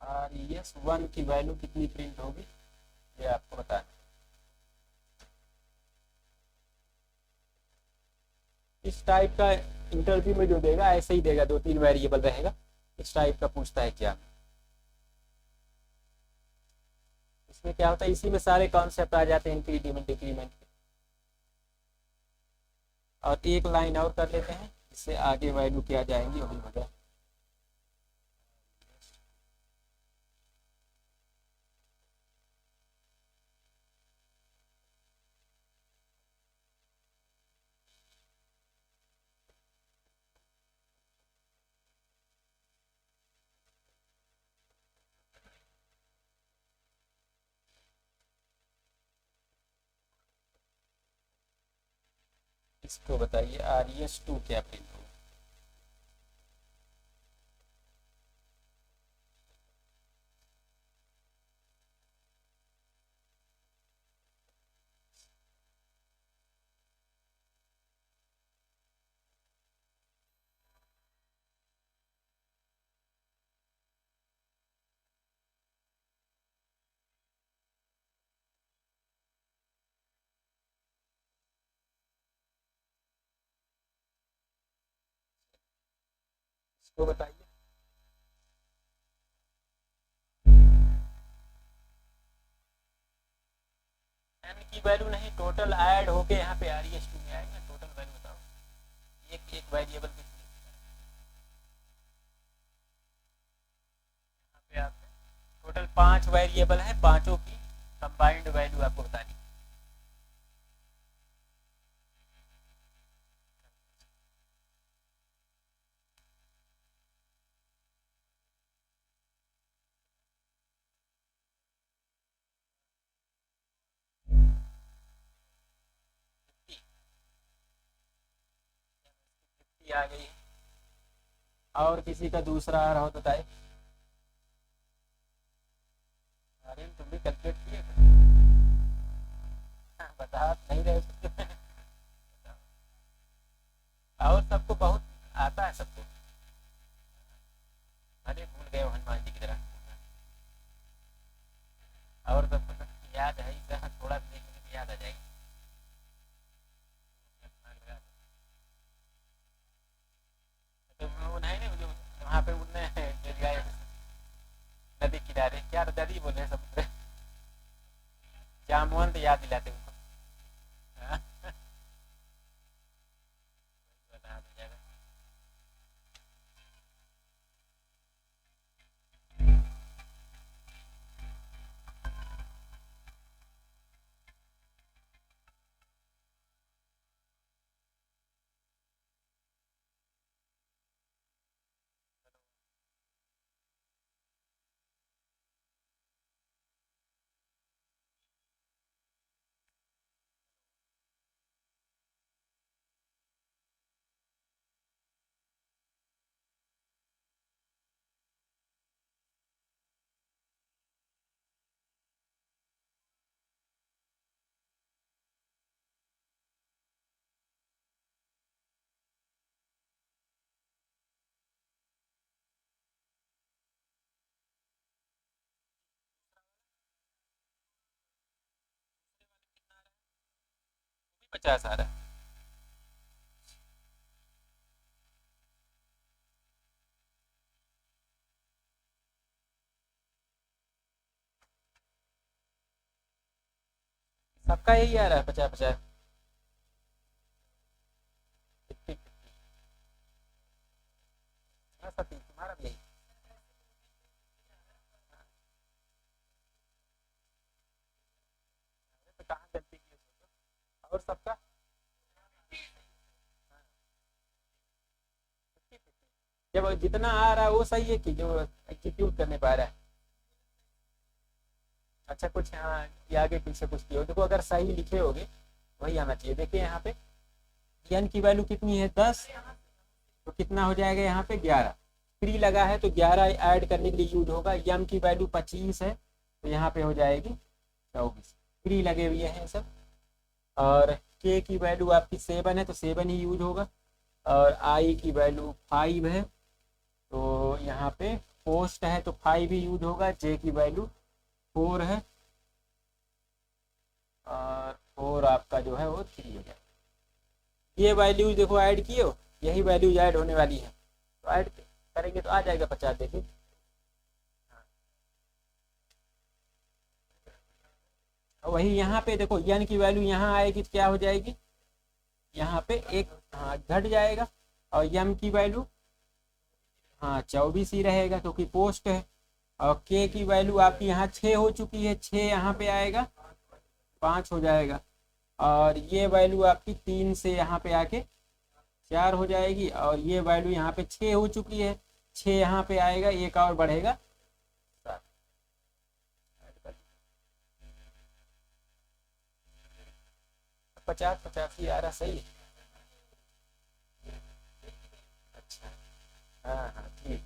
RES1 की वैल्यू कितनी प्रिंट होगी ये आपको बताना। इस टाइप का इंटरव्यू में जो देगा ऐसे ही देगा, 2-3 वेरिएबल रहेगा, इस टाइप का पूछता है क्या। इसमें क्या होता है, इसी में सारे कॉन्सेप्ट आ जाते हैं इंक्रीमेंट डिक्रीमेंट के। और एक लाइन और कर लेते हैं, इससे आगे वैल्यू क्या जाएंगी वही हो जाए। इसको बताइए RES2 क्या प्रिंट होगा। इसको बताइए। एन की वैल्यू नहीं, टोटल ऐड होके यहाँ पे RES2 में आएगा। टोटल वैल्यू बताओ, एक एक वेरिएबल कितनी। यहाँ पे आप टोटल 5 वेरिएबल है, पांचों की कंबाइंड वैल्यू आपको बतानी। आ गई है। और किसी का दूसरा आ रहा हो तो बताए। अरे तुम भी कैलकुलेट किए बता नहीं रहे। सबको। अरे भूल गए हनुमान जी की तरह। और तो याद है ही, थोड़ा देखने की याद आ जाएगी। तो वो नहीं ना, जो वहाँ पे उनने जो गए नदी किनारे, क्या नदी बोले हैं, समुद्र, जामुन तो याद दिलाते उनको। हाँ, बता दिया जाएगा। भी 50 आ रहा है। सबका यही आ रहा है 50-50। हाँ सतीश, तुम्हारा भी यही। तो कहाँ गलती की है सोचो। और सबका जब जितना आ रहा है वो सही है कि जो एग्जीक्यूट करने पा रहा है। अच्छा कुछ, हाँ ये आगे पीछे कुछ किया हो, देखो अगर सही लिखे होगे वही आना चाहिए। देखिए यहाँ पे एन की वैल्यू कितनी है 10, तो कितना हो जाएगा यहाँ पे 11। फ्री लगा है तो 11 ऐड करने के लिए यूज होगा। एम की वैल्यू 25 है तो यहाँ पे हो जाएगी 24। फ्री लगे हुए हैं सब। और के की वैल्यू आपकी 7 है तो 7 ही यूज होगा। और आई की वैल्यू 5 है तो यहाँ पे पोस्ट है तो 5 ही यूज होगा। जे की वैल्यू 4 है और 4 आपका जो है वो 3 हो जाएगा। ये वैल्यूज देखो ऐड किए हो, यही वैल्यूज ऐड होने वाली है, तो ऐड करेंगे तो आ जाएगा 50। देखिए वही यहाँ पे देखो एन की वैल्यू यहाँ आएगी तो क्या हो जाएगी, यहाँ पे एक हाँ घट जाएगा। और एम की वैल्यू हाँ 24 ही रहेगा क्योंकि पोस्ट है। और के की वैल्यू आपकी यहाँ 6 हो चुकी है, 6 यहाँ पे आएगा 5 हो जाएगा। और ये वैल्यू आपकी 3 से यहाँ पे आके 4 हो जाएगी। और ये वैल्यू यहाँ पे 6 हो चुकी है, 6 यहाँ पे आएगा, एक और बढ़ेगा 7। 50-50 ही आ रहा, सही है। अच्छा, हाँ हाँ ठीक।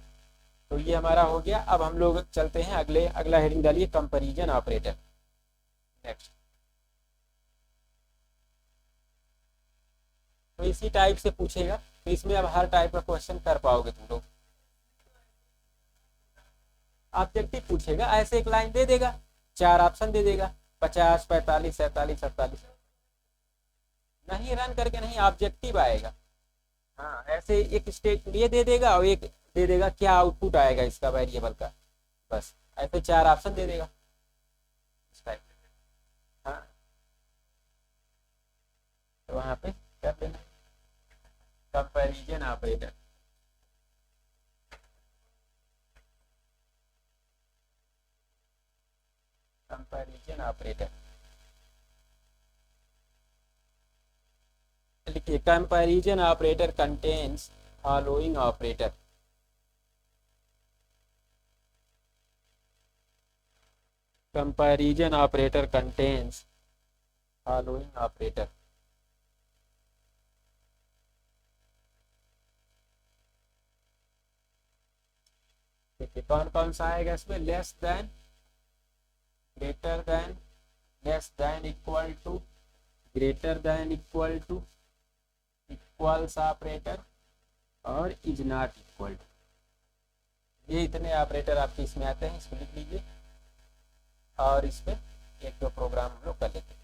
तो ये हमारा हो गया। अब हम लोग चलते हैं अगले, अगला हेडिंग डालिए कंपैरिजन ऑपरेटर। नेक्स्ट। तो इसी टाइप से पूछेगा, तो इसमें अब हर टाइप का क्वेश्चन कर पाओगे तुम लोग। ऑब्जेक्टिव पूछेगा, ऐसे एक लाइन दे देगा, 4 ऑप्शन दे देगा, 50, 45, 47, 48। नहीं रन करके नहीं, ऑब्जेक्टिव आएगा। हाँ ऐसे एक स्टेट ये दे देगा और एक दे देगा क्या आउटपुट आएगा इसका वेरिएबल का, बस ऐसे 4 ऑप्शन दे देगा इस टाइप। हाँ तो वहाँ पे कर देना कंपैरिजन ऑपरेटर। कंपैरिजन ऑपरेटर लिखिए, comparison operator contains following operator. Comparison operator contains following operator. देखिए कौन कौन सा आएगा इसमें, less than, greater than, less than equal to, greater than equal to, equals operator, और इज नॉट इक्वल टू, ये इतने ऑपरेटर आपके इसमें आते हैं, इसको लिख लीजिए। और इस पर एक दो प्रोग्राम हम लोग कर लेते हैं।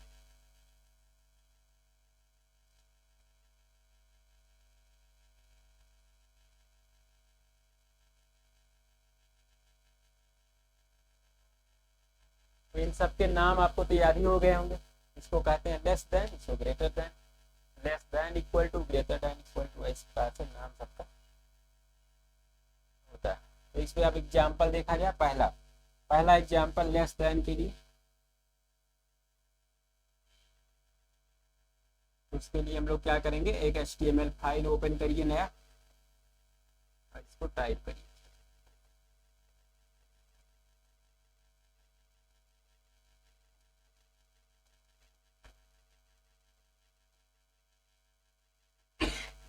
तो इन सब के नाम आपको तो याद ही हो गए होंगे। इसको कहते हैं लेस देन, इसको greater than, less than equal to, greater than equal to, इस प्रकार से नाम सबका होता है। तो इस पे अब एग्जाम्पल देखा जाए। पहला पहला एग्जाम्पल लेस देन के लिए, उसके लिए हम लोग क्या करेंगे, एक HTML फाइल ओपन करिए नया, और इसको टाइप करिए।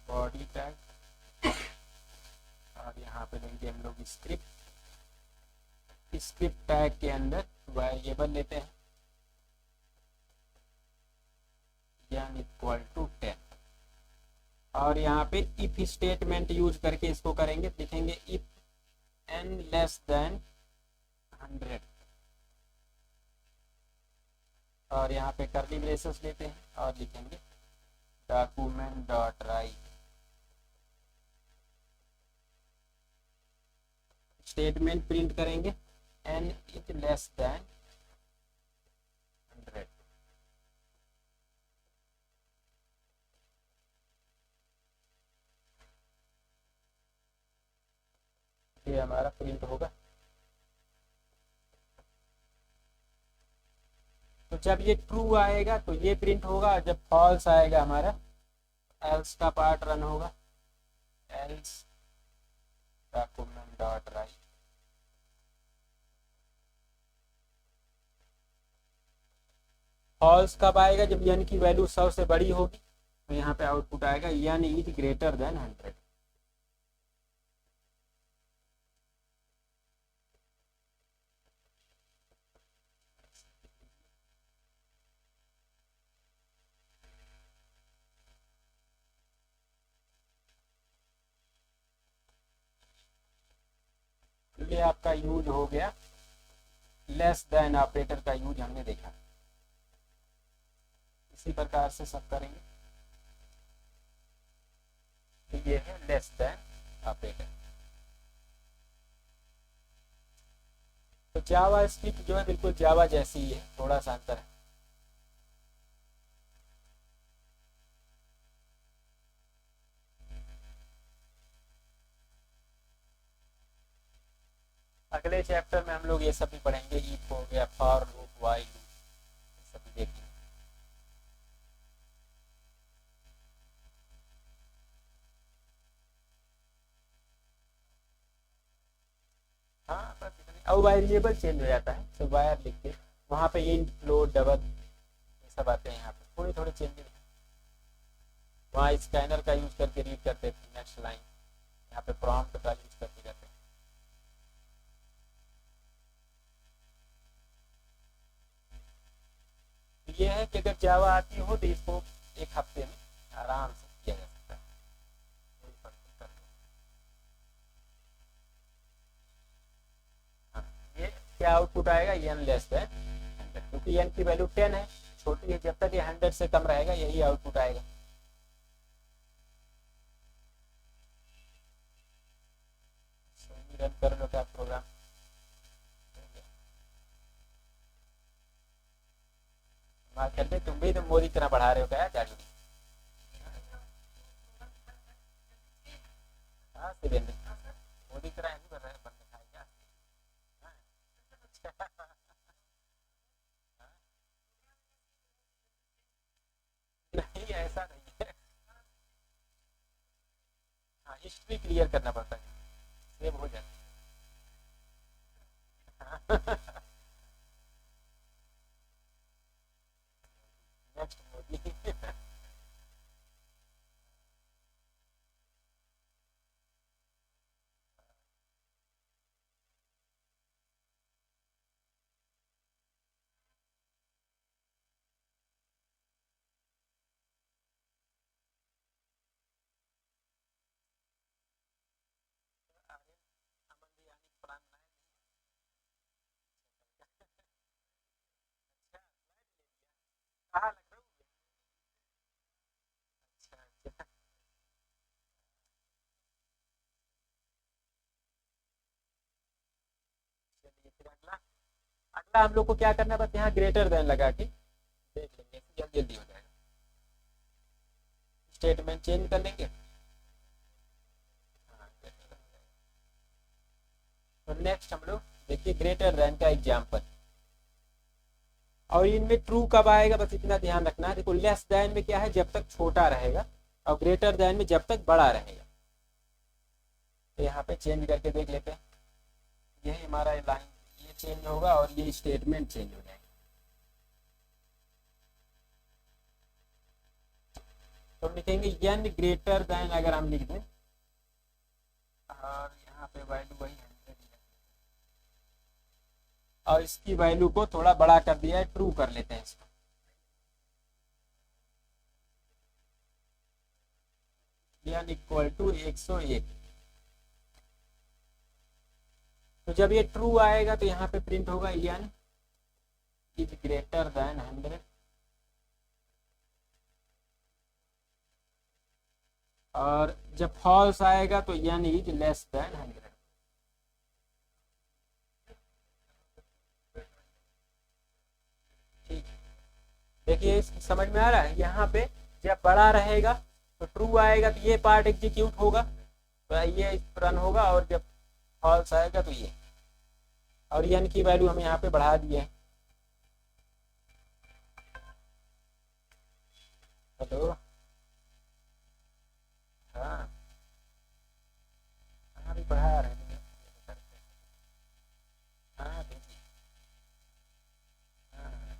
बॉडी टैग, और यहाँ पे लेंगे हम लोग स्क्रिप्ट। स्क्रिप्ट टैग के अंदर वेरिएबल लेते हैं n इक्वल टू 10, और यहाँ पे इफ स्टेटमेंट यूज करके इसको करेंगे, लिखेंगे इफ n लेस देन 100, और यहाँ पे कर्ली ब्रेसेस लेते हैं और लिखेंगे document dot right statement print करेंगे n इज लेस देन 100। ये हमारा प्रिंट होगा। तो जब ये ट्रू आएगा तो ये प्रिंट होगा, और जब फॉल्स आएगा हमारा एल्स का पार्ट रन होगा, else document dot write. False कब आएगा, जब n की वैल्यू 100 से बड़ी होगी, तो यहाँ पे आउटपुट आएगा n इज ग्रेटर देन 100। ये आपका यूज हो गया, लेस देन ऑपरेटर का यूज हमने देखा। इसी प्रकार से सब करेंगे। तो ये है लेस देन ऑपरेटर। तो जावा स्क्रिप्ट जो है बिल्कुल जावा जैसी ही है, थोड़ा सा अंतर है। अगले चैप्टर में हम लोग ये सब भी पढ़ेंगे, इफ हो गया, फॉर लूप, व्हाइल लूप, सब भी देखेंगे। हाँ बस इतनी, और वेरिएबल चेंज हो जाता है, तो वायर लिख के वहाँ पे इंट, फ्लोट, डबल, ये सब आते हैं। यहाँ पे थोड़े थोड़े चेंजेस। वहाँ स्कैनर का यूज करके रीड करते थे नेक्स्ट लाइन, यहाँ पे प्रॉम्प्ट का यूज करके करते हैं। तो ये है कि अगर जावा आती हो तो इसको एक हफ्ते में आराम से किया जा सकता है, कोई फर्क नहीं पड़ता। हाँ, ये क्या आउटपुट आएगा, n लेस देन 100, क्योंकि n की वैल्यू 10 है, छोटी है। जब तक ये 100 से कम रहेगा यही आउटपुट आएगा। रन कर लो क्या प्रोग्राम। मार करते तुम भी तो मोदी की तरह बढ़ा रहे हो क्या चालू। हाँ सुरेंद्र, मोदी की तरह नहीं बन रहे, बन रखा है क्या। हाँ। नहीं ऐसा नहीं है। हाँ हिस्ट्री क्लियर करना पड़ता है, सेव हो जाता है। नेक्स्ट मोदी। फिर अगला अगला हम लोग को क्या करना है, बस यहाँ ग्रेटर देन लगा के देख लेंगे, जल्दी जल्दी हो जाएगा। स्टेटमेंट चेंज कर लेंगे। हाँ, तो नेक्स्ट हम लोग देखिए ग्रेटर देन का एग्जाम्पल, और इनमें ट्रू कब आएगा बस इतना ध्यान रखना है। देखो लेस देन में क्या है, जब तक छोटा रहेगा, और ग्रेटर देन में जब तक बड़ा रहेगा। तो यहाँ पे चेंज करके देख लेते हैं, यही हमारा लाइन ये चेंज होगा और ये स्टेटमेंट चेंज हो जाएगा। तो हम लिखेंगे एन ग्रेटर देन, अगर हम लिख दें और यहाँ पे वैल्यू वही 100 और इसकी वैल्यू को थोड़ा बड़ा कर दिया है, ट्रू कर लेते हैं इसको। N equal to 101। तो जब ये ट्रू आएगा तो यहाँ पे प्रिंट होगा एन इज ग्रेटर देन 100, और जब फॉल्स आएगा तो एन इज लेस देन 100। ठीक, देखिए समझ में आ रहा है। यहाँ पे जब बड़ा रहेगा तो ट्रू आएगा तो ये पार्ट एग्जीक्यूट होगा, तो ये रन होगा, और जब फॉल्स आएगा तो ये, और एन की वैल्यू हम यहाँ पे बढ़ा दिए हैं। हेलो, हाँ हाँ भी बढ़ा रहे हैं। हाँ देखिए, हाँ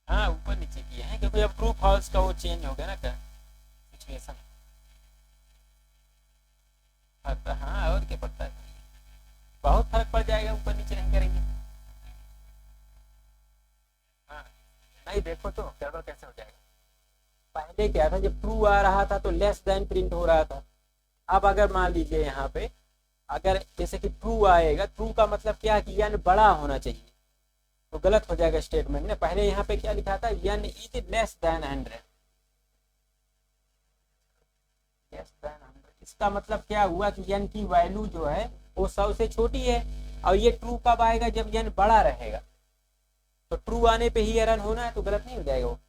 हाँ ऊपर नीचे किए हैं क्योंकि अब ट्रू फॉल्स का वो चेंज हो गया ना क्या सिचुएशन। हाँ और क्या पड़ता है, बहुत फर्क पड़ जाएगा, ऊपर नीचे नहीं करेंगे। हाँ नहीं, देखो तो गड़बड़ कैसे हो जाएगा। पहले क्या था, जब ट्रू आ रहा था तो लेस देन प्रिंट हो रहा था। अब अगर मान लीजिए यहाँ पे अगर जैसे कि ट्रू आएगा, ट्रू का मतलब क्या कि यानी बड़ा होना चाहिए, तो गलत हो जाएगा स्टेटमेंट ने। पहले यहाँ पे क्या लिखा था, n is less than 100, less than 100। इसका मतलब क्या हुआ कि एन की वैल्यू जो है वो 100 से छोटी है, और ये ट्रू कब आएगा, जब एन बड़ा रहेगा। तो ट्रू आने पे ही रन होना है, तो गलत नहीं हो जाएगा वो।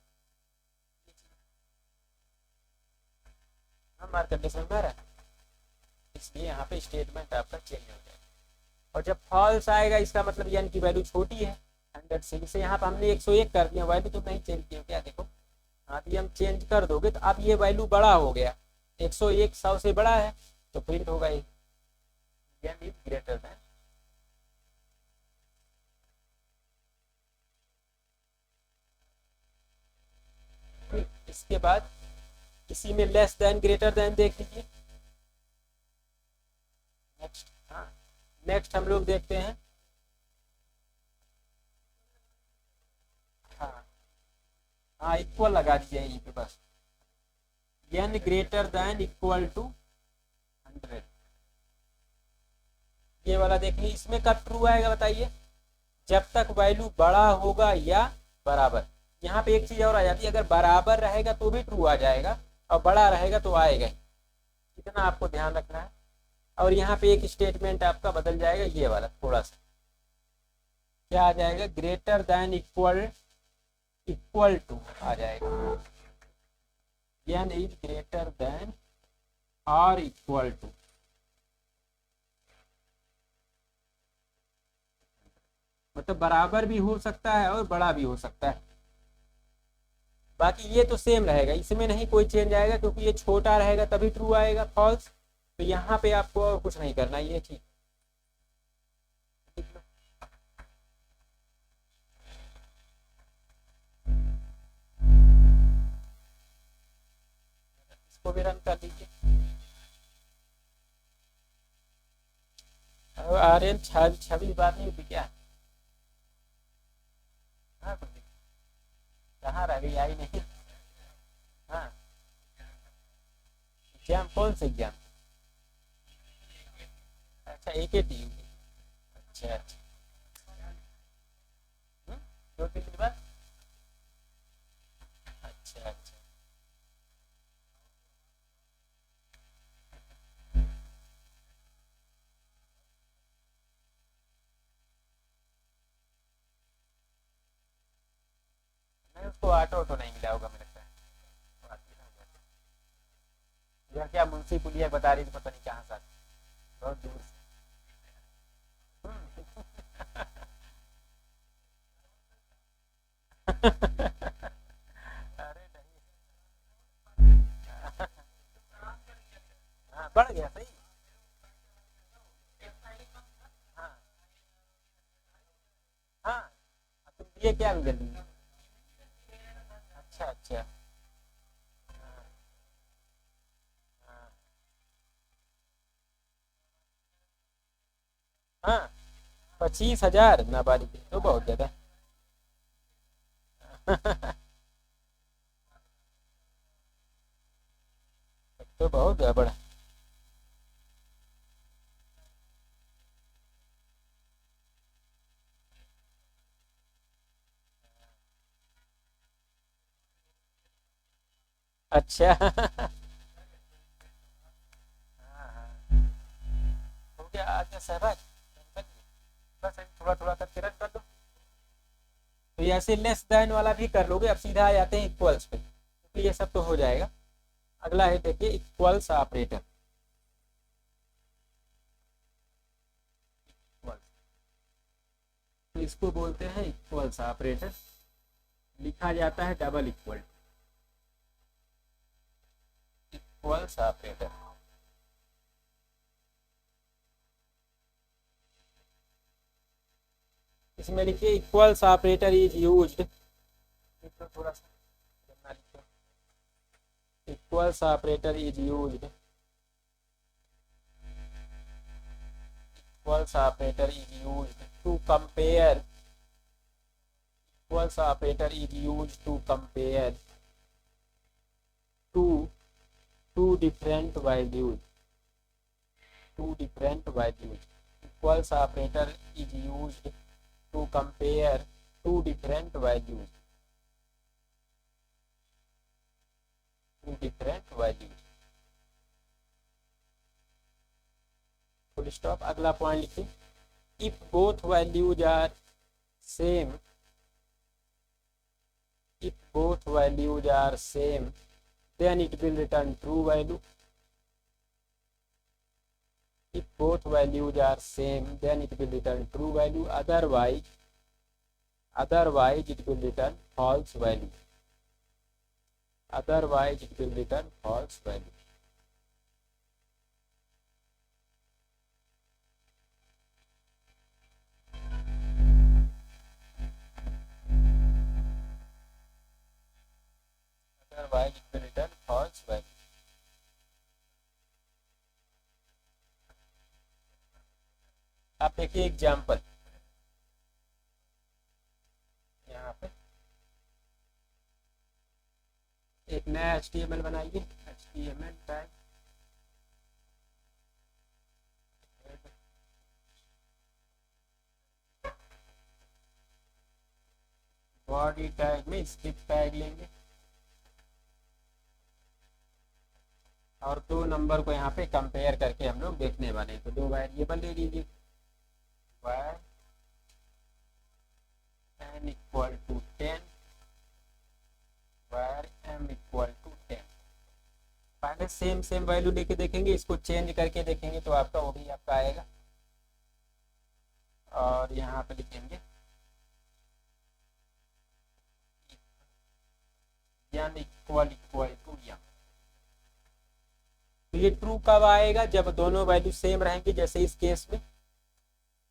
मार्क करने समझ में आ रहा है, इसलिए यहाँ पे स्टेटमेंट आपका चेंज हो जाएगा। और जब फॉल्स आएगा इसका मतलब एन की वैल्यू छोटी है 100 से। जैसे यहाँ पे हमने 101 कर दिया, वैल्यू तो नहीं चेंज किया क्या, देखो अभी हम चेंज कर दोगे तो अब ये वैल्यू बड़ा हो गया, 101 100 से बड़ा है, तो प्रिंट होगा एन इज ग्रेटर देन। इसके बाद इसी में लेस देन ग्रेटर देन देख लीजिए। नेक्स्ट, हाँ नेक्स्ट हम लोग देखते हैं, हाँ हाँ इक्वल लगा दीजिए यहीं पे बस, n greater than equal to 100। ये वाला देखिए, इसमें कब ट्रू आएगा बताइए, जब तक वैल्यू बड़ा होगा या बराबर। यहाँ पे एक चीज और आ जाती है, अगर बराबर रहेगा तो भी ट्रू आ जाएगा, और बड़ा रहेगा तो आएगा ही, इतना आपको ध्यान रखना है। और यहाँ पे एक स्टेटमेंट आपका बदल जाएगा, ये वाला थोड़ा सा क्या आ जाएगा, greater than equal equal to आ जाएगा, एन इज ग्रेटर देन और इक्वल टू। मतलब बराबर भी हो सकता है और बड़ा भी हो सकता है। बाकी ये तो सेम रहेगा, इसमें नहीं कोई चेंज आएगा, क्योंकि ये छोटा रहेगा तभी ट्रू आएगा, फॉल्स। तो यहाँ पे आपको और कुछ नहीं करना, ये ठीक। इसको भी रन कर दीजिए। आर्यन छवि बात नहीं होती क्या, हाँ कहाँ रह गई, आई नहीं। हाँ एग्जाम, कौन सा एग्जाम, अच्छा AKT। अच्छा अच्छा, 2-3 दिन बाद, उसको ऑटो तो नहीं मिला होगा मेरे लगता है। बात ये ना हो जाती। यह क्या मुंशी पुलिया बता रही थी, पता नहीं कहाँ से आती, बहुत दूर से। अरे नहीं। हाँ बढ़ गया सही। हाँ हाँ। तुम ये क्या भी जल्दी। अच्छा अच्छा। हाँ हाँ। हाँ 25,000 नाबालिग तो बहुत ज्यादा। तो बहुत गड़बड़ है। अच्छा। हाँ हाँ। हो गया आज का सहभाग। बस अभी थोड़ा थोड़ा करके रन कर दो। तो ये ऐसे लेस देन वाला भी कर लोगे, अब सीधा आ जाते हैं इक्वल्स पे, तो ये सब तो हो जाएगा। अगला है देखिए इक्वल्स ऑपरेटर। तो इसको बोलते हैं इक्वल्स ऑपरेटर। लिखा जाता है डबल इक्वल। Equals operator. इसमें लिखिए इक्वल्स ऑपरेटर इज यूज्ड। थोड़ा सा equals operator is used. Equals operator is used to compare. Equals operator is used to compare two two different values. Two different values. Equals operator is used to compare two different values. Two different values. Full stop. अगला point लिखिए। If both values are same, if both values are same, then it will return true value. If both values are same, then it will return true value. Otherwise it will return false value. Otherwise it will return false value. Otherwise it will return false value. आप देखिए example यहाँ पे एक नया HTML बनाइए। HTML tag body tag में script tag लेंगे और दो नंबर को यहाँ पे कंपेयर करके हम लोग देखने वाले हैं। तो दो वेरिएबल ले लीजिए। Y n equal to 10, Y m equal to 10। पहले सेम सेम वैल्यू लेके देखेंगे, इसको चेंज करके देखेंगे तो आपका वो भी आपका आएगा। और यहाँ पे लिखेंगे n equal equal to m। तो ये ट्रू कब आएगा, जब दोनों वैल्यू सेम रहेंगी, जैसे इस केस में।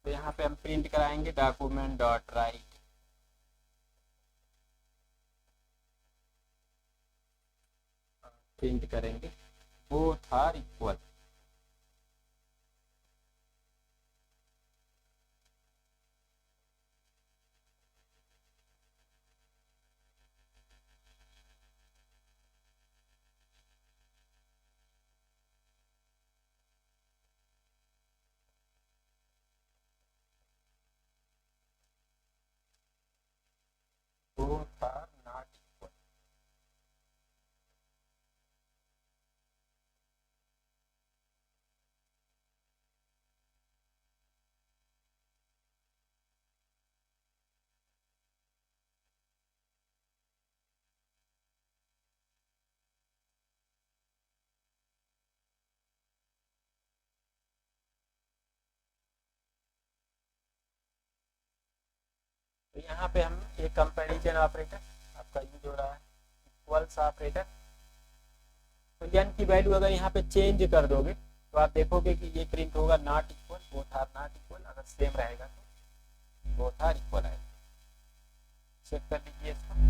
तो यहाँ पे हम प्रिंट कराएंगे डॉक्यूमेंट डॉट राइट प्रिंट करेंगे both are equal. Both are not equal. यहाँ पे हम एक कंपैरिजन ऑपरेटर आपका यूज हो रहा है, इक्वल्स ऑपरेटर। तो n की वैल्यू अगर यहाँ पे चेंज कर दोगे तो आप देखोगे कि ये प्रिंट होगा not equal, both are not equal. अगर सेम रहेगा तो बोथ आर इक्वल आएगा। चेक कर लीजिए इसको।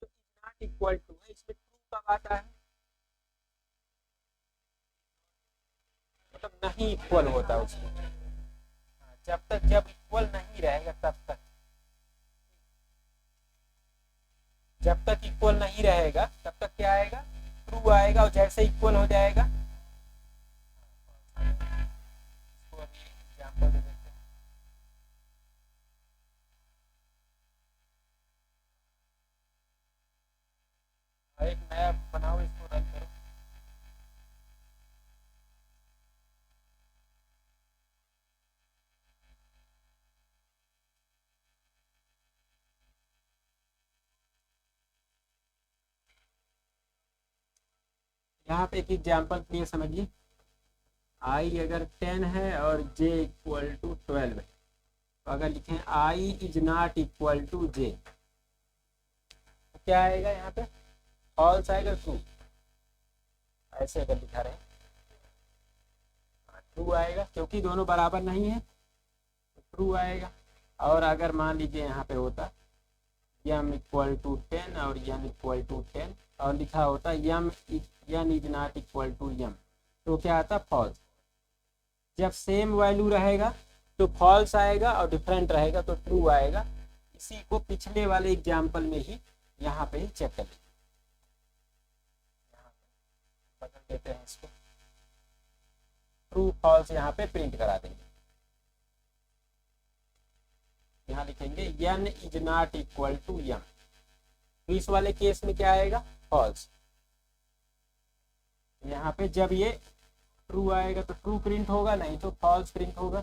तो नॉट इक्वल टू है, इसमें ट्रू कब आता है? मतलब नहीं इक्वल होता उसमें। जब इक्वल नहीं रहेगा तब तक, जब तक इक्वल नहीं रहेगा तब तक क्या आएगा? ट्रू आएगा। और जैसे इक्वल हो जाएगा, इसको अभी एग्जांपल दे देते हैं। एक नया बनाओ, इसको रन करो। यहाँ पे एक एग्जांपल क्लियर समझिए। आई अगर 10 है और j इक्वल टू 12 है, तो अगर लिखें i is not equal to j, तो क्या आएगा यहाँ पे? फॉल्स आएगा, ट्रू। ऐसे अगर लिखा रहे ट्रू आएगा, क्योंकि दोनों बराबर नहीं है तो ट्रू आएगा। और अगर मान लीजिए यहाँ पे होता यम इक्वल टू 10 और यम इक्वल टू 10 और लिखा होता यम is not equal to m, तो क्या आता? फॉल्स। जब सेम वैल्यू रहेगा तो फॉल्स आएगा और डिफरेंट रहेगा तो ट्रू आएगा। इसी को पिछले वाले एग्जाम्पल में ही यहाँ पे ही चेक कर लीजिए। बदल देते हैं इसको, ट्रू फॉल्स यहाँ पे प्रिंट करा देंगे। यहाँ लिखेंगे n is not equal to m, तो इस वाले केस में क्या आएगा? फॉल्स। यहाँ पे जब ये ट्रू आएगा तो ट्रू प्रिंट होगा, नहीं तो फॉल्स प्रिंट होगा।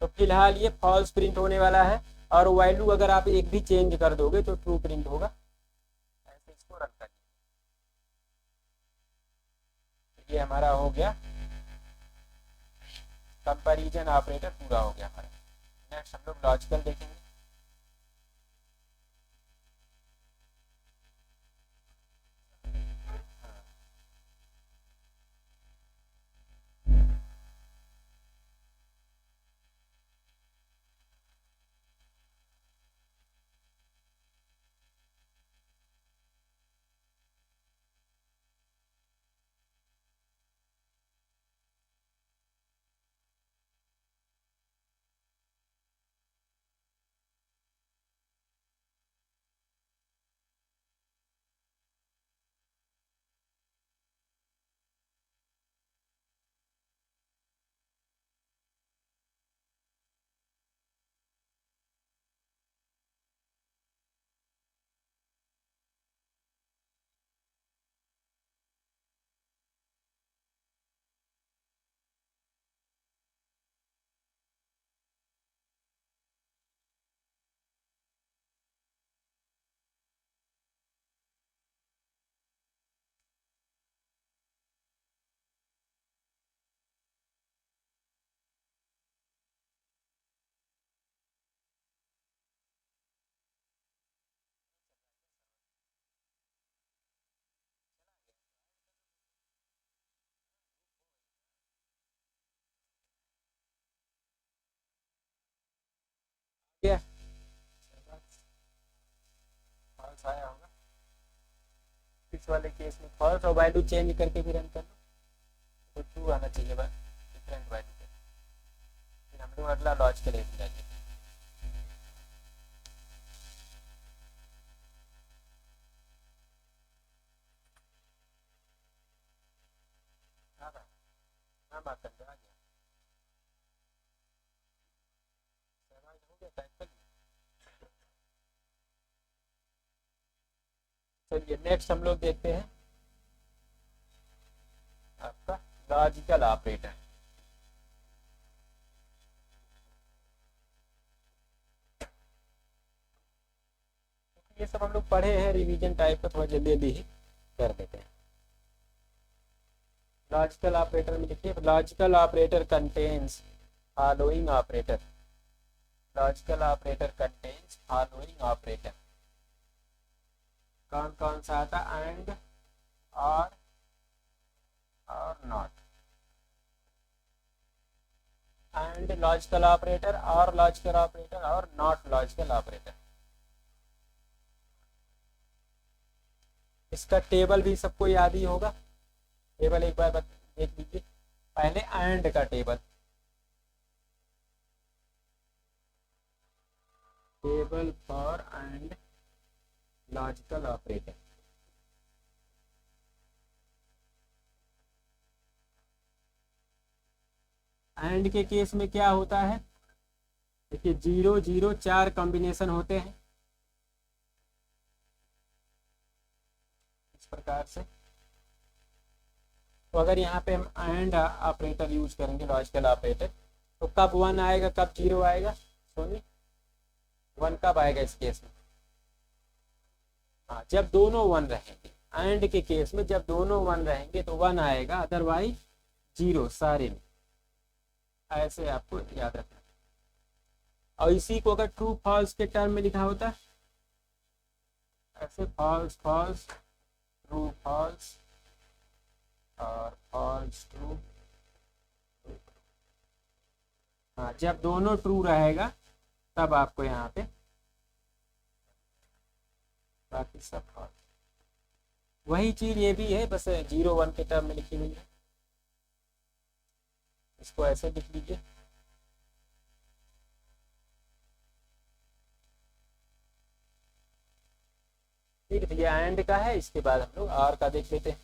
तो फिलहाल ये फॉल्स प्रिंट होने वाला है, और वैल्यू अगर आप एक भी चेंज कर दोगे तो ट्रू प्रिंट होगा। ऐसे इसको रन करिए। ये हमारा हो गया कंपैरिजन ऑपरेटर पूरा हो गया हमारा। नेक्स्ट हम लोग लॉजिकल देखेंगे। क्या फॉल्स आया होगा इस वाले केस में, फॉल्स और वैल्यू चेंज करके भी रन कर लो तो ट्रू आना चाहिए बस, डिफरेंट वैल्यू पे। फिर हम लोग अगला लॉजिकल एरिया जाएंगे। हाँ भाई, हाँ बात करते आ गया, सहवाज हो गया टाइप कर लिया। चलिए नेक्स्ट हम लोग देखते हैं आपका लॉजिकल ऑपरेटर। ये सब हम लोग पढ़े हैं, रिवीजन टाइप का थोड़ा जल्दी जल्दी ही कर देते हैं। लॉजिकल ऑपरेटर में देखिए, logical operator contains following operator. Logical operator contains following operator. कौन कौन सा आता? एंड, और नॉट। एंड लॉजिकल ऑपरेटर, और लॉजिकल ऑपरेटर, और नॉट लॉजिकल ऑपरेटर। इसका टेबल भी सबको याद ही होगा। टेबल एक बार देख लीजिए, पहले एंड का table, table for and logical operator. And के केस में क्या होता है, देखिए 0 0 4 कॉम्बिनेशन होते हैं इस प्रकार से। तो अगर यहाँ पे हम एंड ऑपरेटर यूज करेंगे, लॉजिकल ऑपरेटर, तो कब 1 आएगा कब 0 आएगा? सोनी 1 कब आएगा इस केस में? हाँ, जब दोनों 1 रहेंगे। एंड के केस में जब दोनों 1 रहेंगे तो 1 आएगा, अदरवाइज 0 सारे में। ऐसे आपको याद रखना। और इसी को अगर ट्रू फॉल्स के टर्म में लिखा होता, ऐसे फॉल्स फॉल्स, ट्रू फॉल्स, और फॉल्स ट्रू। हाँ, जब दोनों ट्रू रहेगा तब आपको यहाँ पे, बाकी सब फॉल्स। वही चीज ये भी है, बस 0 1 के टर्म में लिखी हुई है। इसको ऐसे लिख लीजिए, ठीक है। ये एंड का है, इसके बाद हम लोग आर का देख लेते हैं,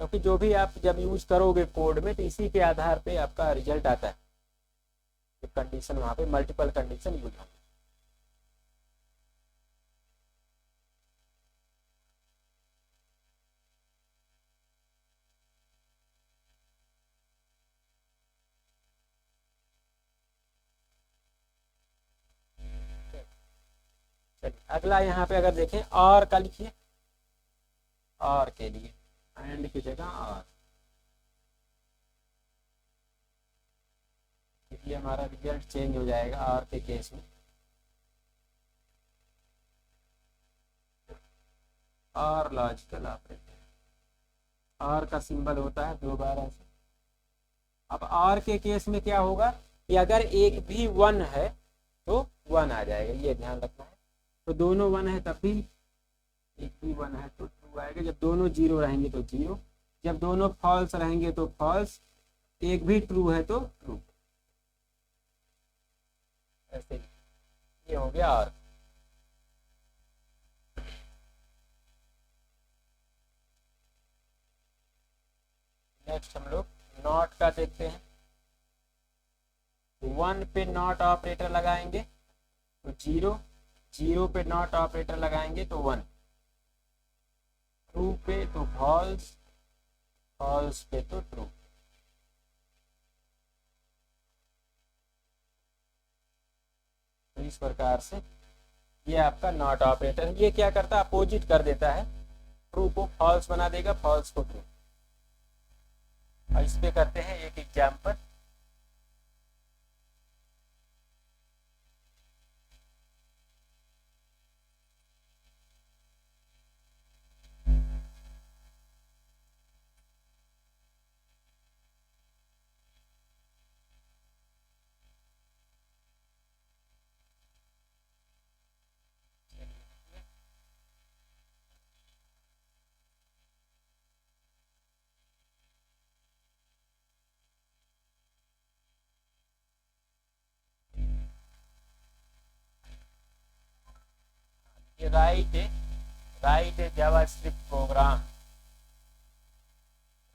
क्योंकि जो भी आप जब यूज करोगे कोड में तो इसी के आधार पे आपका रिजल्ट आता है। कंडीशन वहाँ पे मल्टीपल कंडीशन यूज होंगे। चलिए अगला यहाँ पे अगर देखें, और का लिखिए, और के लिए एंड की जगह और। ये हमारा रिजल्ट चेंज हो जाएगा आर के केस में। आर लॉजिकल ऑपरेटर, आर का सिंबल होता है दोबारा से। अब आर के केस में क्या होगा कि अगर एक भी वन है तो वन आ जाएगा, ये ध्यान रखना है। तो दोनों वन है तब भी, एक भी वन है तो ट्रू आएगा। जब दोनों जीरो रहेंगे तो जीरो, जब दोनों फॉल्स रहेंगे तो फॉल्स, एक भी ट्रू है तो ट्रू। ऐसे ये हो गया। और नेक्स्ट हम लोग नॉट का देखते हैं। वन पे नॉट ऑपरेटर लगाएंगे तो जीरो, जीरो पे नॉट ऑपरेटर लगाएंगे तो वन, ट्रू पे तो फॉल्स, फॉल्स पे तो ट्रू। तो इस प्रकार से ये आपका नॉट ऑपरेटर, ये क्या करता है अपोजिट कर देता है, ट्रू को फॉल्स बना देगा, फॉल्स को ट्रू। और इस पे करते हैं एक एग्जाम्पल। ये write a JavaScript program,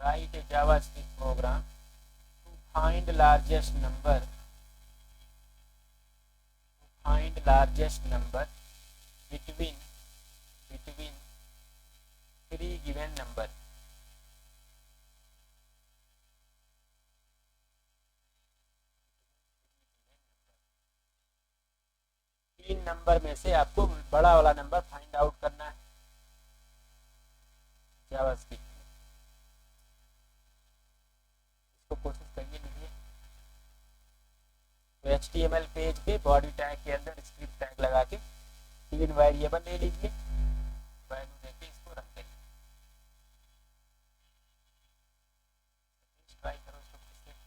write a JavaScript program to find largest number, find largest number between three given number। तीन नंबर में से आपको बड़ा वाला नंबर फाइंड आउट करना है जावास्क्रिप्ट में। इसको कोशिश करिए लीजिए। तो HTML पेज पे बॉडी टैग के अंदर स्क्रिप्ट टैग लगा के तीन वेरिएबल ले लीजिए, वैल्यू देके इसको रख देंगे। ट्राई करो इसको फिर से।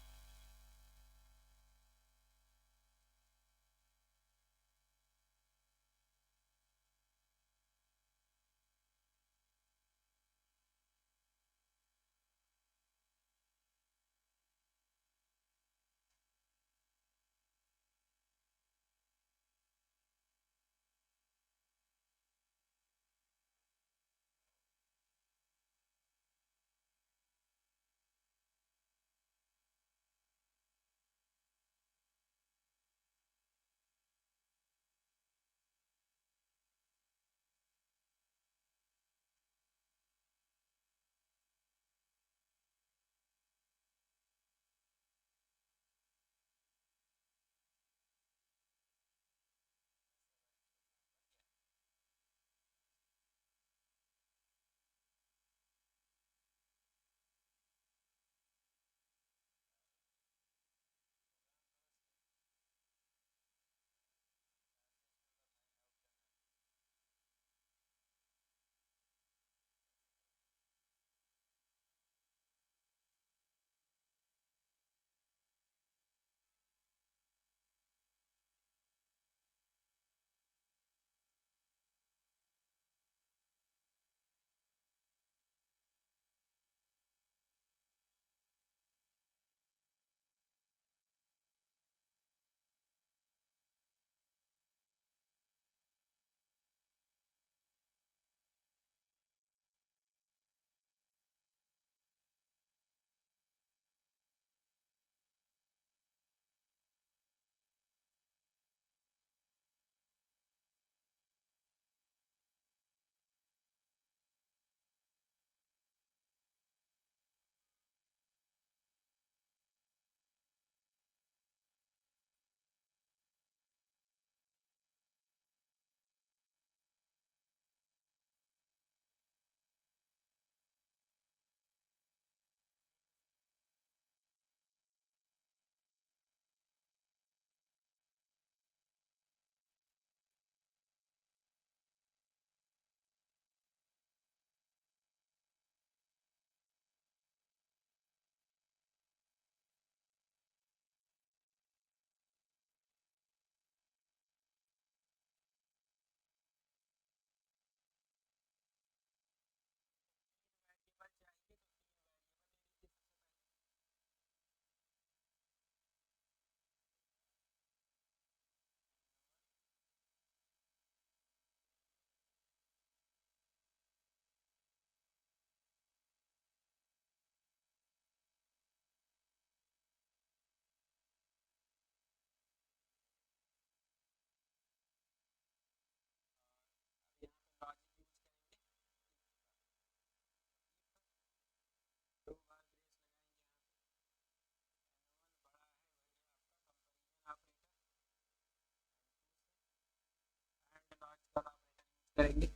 करेंगे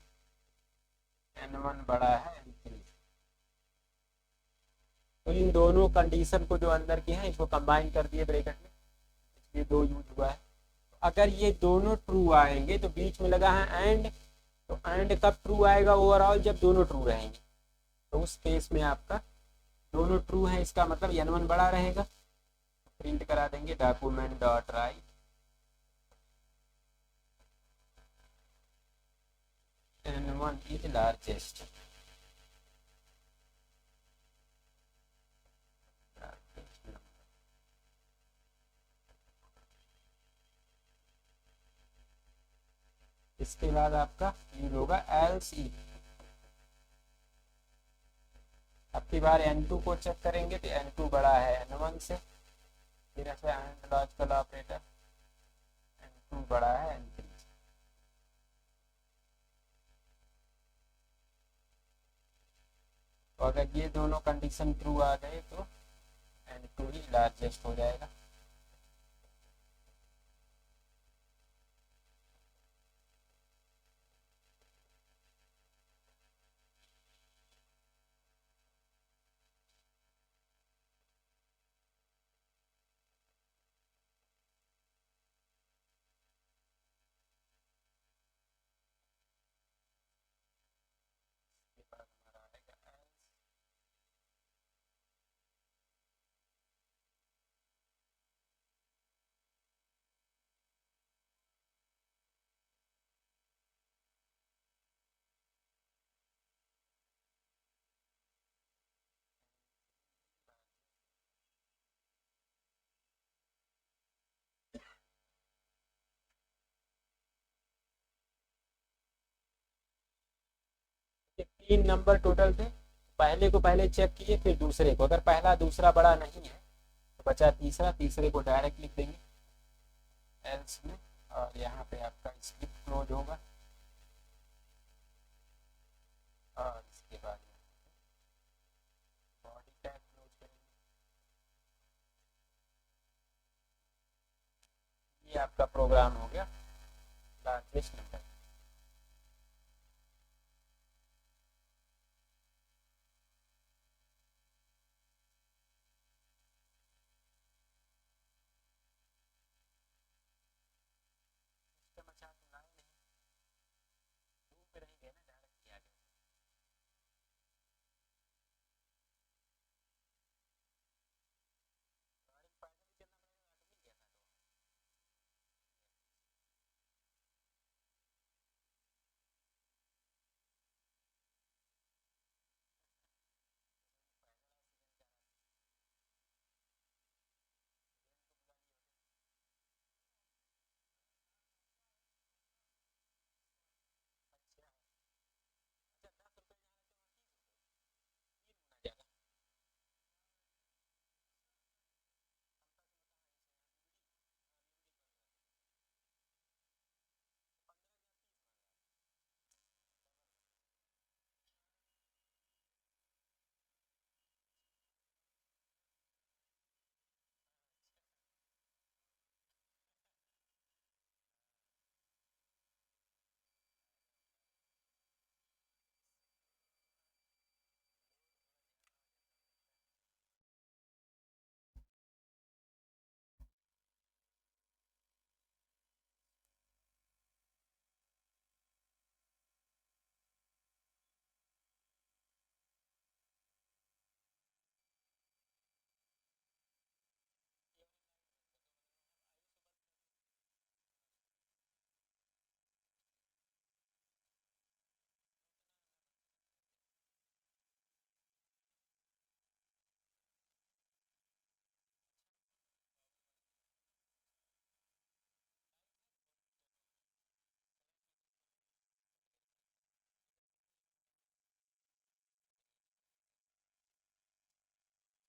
n1 बड़ा है n3। तो इन दोनों कंडीशन को जो अंदर की है इसको कंबाइन कर दिए ब्रैकेट में, इसलिए दो यूज हुआ है। अगर ये दोनों ट्रू आएंगे तो बीच में लगा है एंड, तो एंड कब ट्रू आएगा ओवरऑल, जब दोनों ट्रू रहेंगे। तो उस केस में आपका दोनों ट्रू है, इसका मतलब n1 बड़ा रहेगा। प्रिंट करा देंगे document dot right n1 is largest. इसके बाद आपका यूज होगा एल्स इफ। अब की बार n2 को चेक करेंगे तो n2 बड़ा है n1 से, फिर ऐसे एंड लॉजिकल ऑपरेटर n2 बड़ा है n3 से। तो अगर ये दोनों कंडीशन ट्रू आ गए तो n2 ही लार्जेस्ट हो जाएगा। तीन नंबर टोटल थे, पहले को पहले चेक किए फिर दूसरे को, अगर पहला दूसरा बड़ा नहीं है तो बचा तीसरा, तीसरे को डायरेक्ट लिख देंगे एल्स में, और यहाँ पे आपका स्क्रिप्ट क्लोज होगा। और इसके बाद बॉडी टैग क्लोज करेंगे। ये आपका प्रोग्राम हो गया लार्जेस्ट नंबर।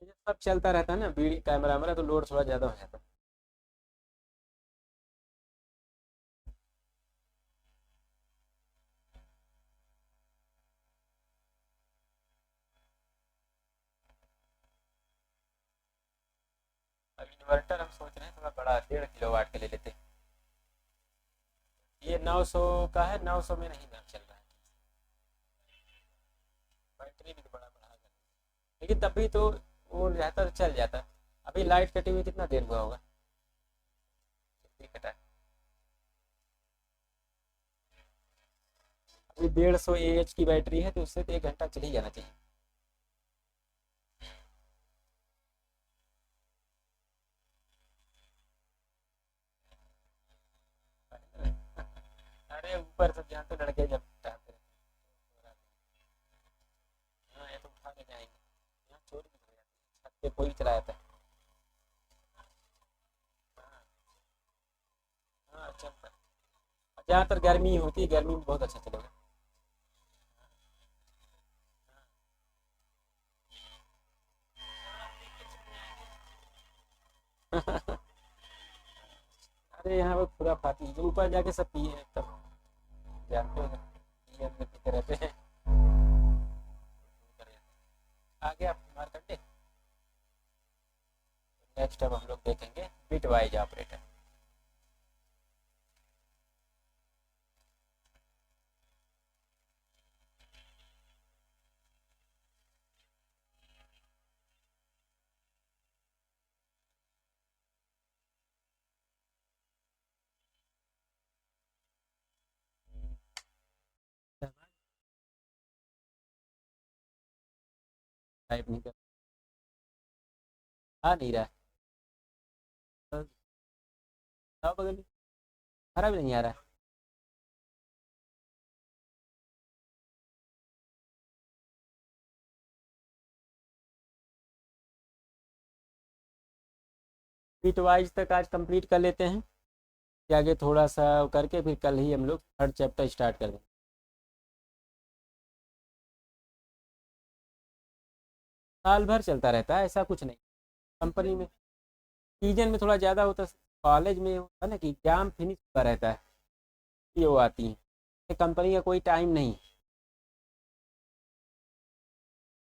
ये सब चलता रहता है ना वीडियो कैमरा मेरा, तो लोड थोड़ा ज़्यादा हो जाता है। अब इन्वर्टर हम सोच रहे हैं थोड़ा बड़ा 1.5 किलोवाट के ले लेते हैं। ये 900 का है, 900 में नहीं मैम चल रहा है। बैटरी भी तो बड़ा बढ़ा कर, लेकिन तब भी तो वो रहता तो चल जाता। अभी लाइट कटी हुई कितना देर हुआ होगा, कितनी कटा है? अभी 150 AH की बैटरी है, तो उससे तो 1 घंटा चल ही जाना चाहिए। अरे ऊपर से यहाँ तो लड़के जब उठाते हैं। हाँ ये तो उठा के जाएंगे, यहाँ चोरी भी हो जाती है, छत पे कोई चला जाता है। हाँ हाँ चलता है। ज़्यादातर गर्मी होती है, गर्मी में बहुत अच्छा चलेगा। अरे यहाँ पर खुराफाती जो ऊपर जाके सब पिए हैं तब, जानते हो ना, पिए अंदर पीते रहते हैं। आगे आप मार्केट, नेक्स्ट अब हम लोग देखेंगे बिट वाइज ऑपरेटर। टाइप नहीं कर, आ नहीं रहा है। आओ बगल में, हरा भी नहीं आ रहा है। बिट वाइज तक आज कंप्लीट कर लेते हैं, फिर आगे थोड़ा सा करके फिर कल ही हम लोग थर्ड चैप्टर स्टार्ट कर देंगे। साल भर चलता रहता है, ऐसा कुछ नहीं। कंपनी में सीजन में थोड़ा ज़्यादा होता है, कॉलेज में होता है ना कि एग्जाम फिनिश होता रहता है, ये वो आती है, कंपनी का कोई टाइम नहीं।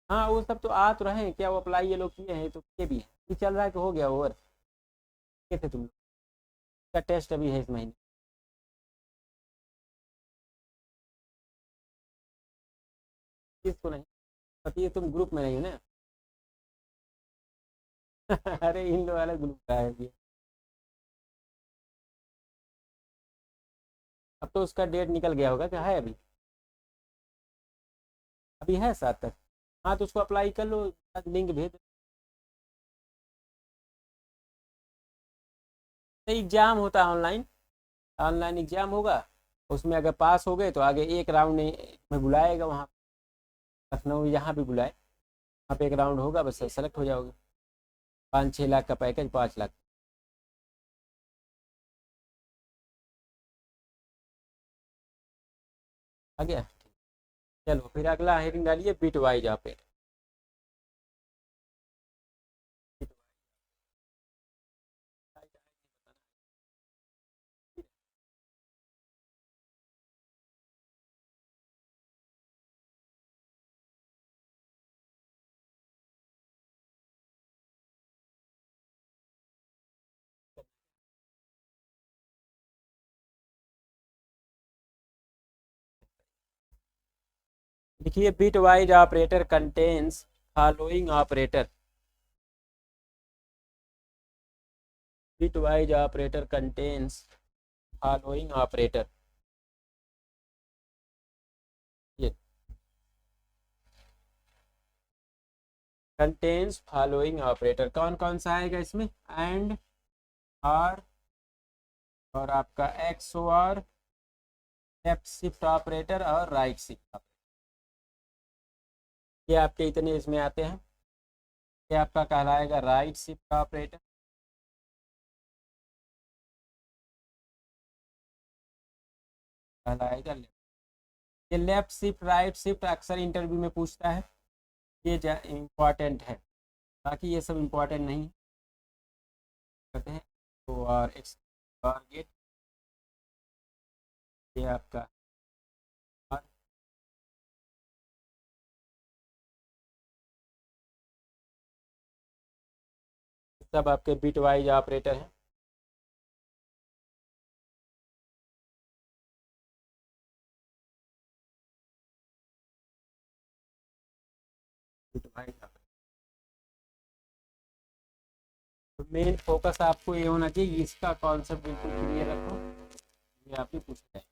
हाँ वो सब तो आ तो रहे हैं, क्या वो अप्लाई ये लोग किए हैं तो किए भी हैं, ये चल रहा है कि हो गया ओवर, किए थे तुम लोग का टेस्ट अभी है इस महीने? किसको नहीं पता, ये तुम ग्रुप में नहीं हो ना। अरे इन लोग वाला ग्रुप का है ये। अब तो उसका डेट निकल गया होगा, क्या है अभी? अभी है 7 तक। हाँ तो उसको अप्लाई कर लो, लिंक भेज। एग्जाम होता है ऑनलाइन, ऑनलाइन एग्जाम होगा, उसमें अगर पास हो गए तो आगे एक राउंड में बुलाएगा वहाँ, लखनऊ यहाँ भी बुलाए, वहाँ पे एक राउंड होगा, बस सेलेक्ट हो जाओगे। 5-6 लाख का पैकेज, 5 लाख। आ गया। चलो फिर अगला हेडिंग डालिए, बिट वाइज आप। देखिए bitwise operator contains following operator, bitwise operator contains following operator। ये कंटेन्स फॉलोइंग ऑपरेटर कौन कौन सा आएगा इसमें? एंड, आर, और आपका X O R, left shift operator और राइट शिफ्ट ऑपरेटर, ये आपके इतने इसमें आते हैं। ये आपका कहलाएगा राइट शिफ्ट ऑपरेटर, कहलाएगा लेफ्ट। ये लेफ्ट शिफ्ट राइट शिफ्ट अक्सर इंटरव्यू में पूछता है, ये इम्पॉर्टेंट है, बाकी ये सब इम्पॉर्टेंट नहीं है। कहते हैं तो, और एक्स और गेट, ये आपका और सब आपके बिट वाइज ऑपरेटर हैं। डिवाइड। तो मेन फोकस आपको ये होना चाहिए, इसका कॉन्सेप्ट बिल्कुल क्लियर रखो, ये आपने पूछा है।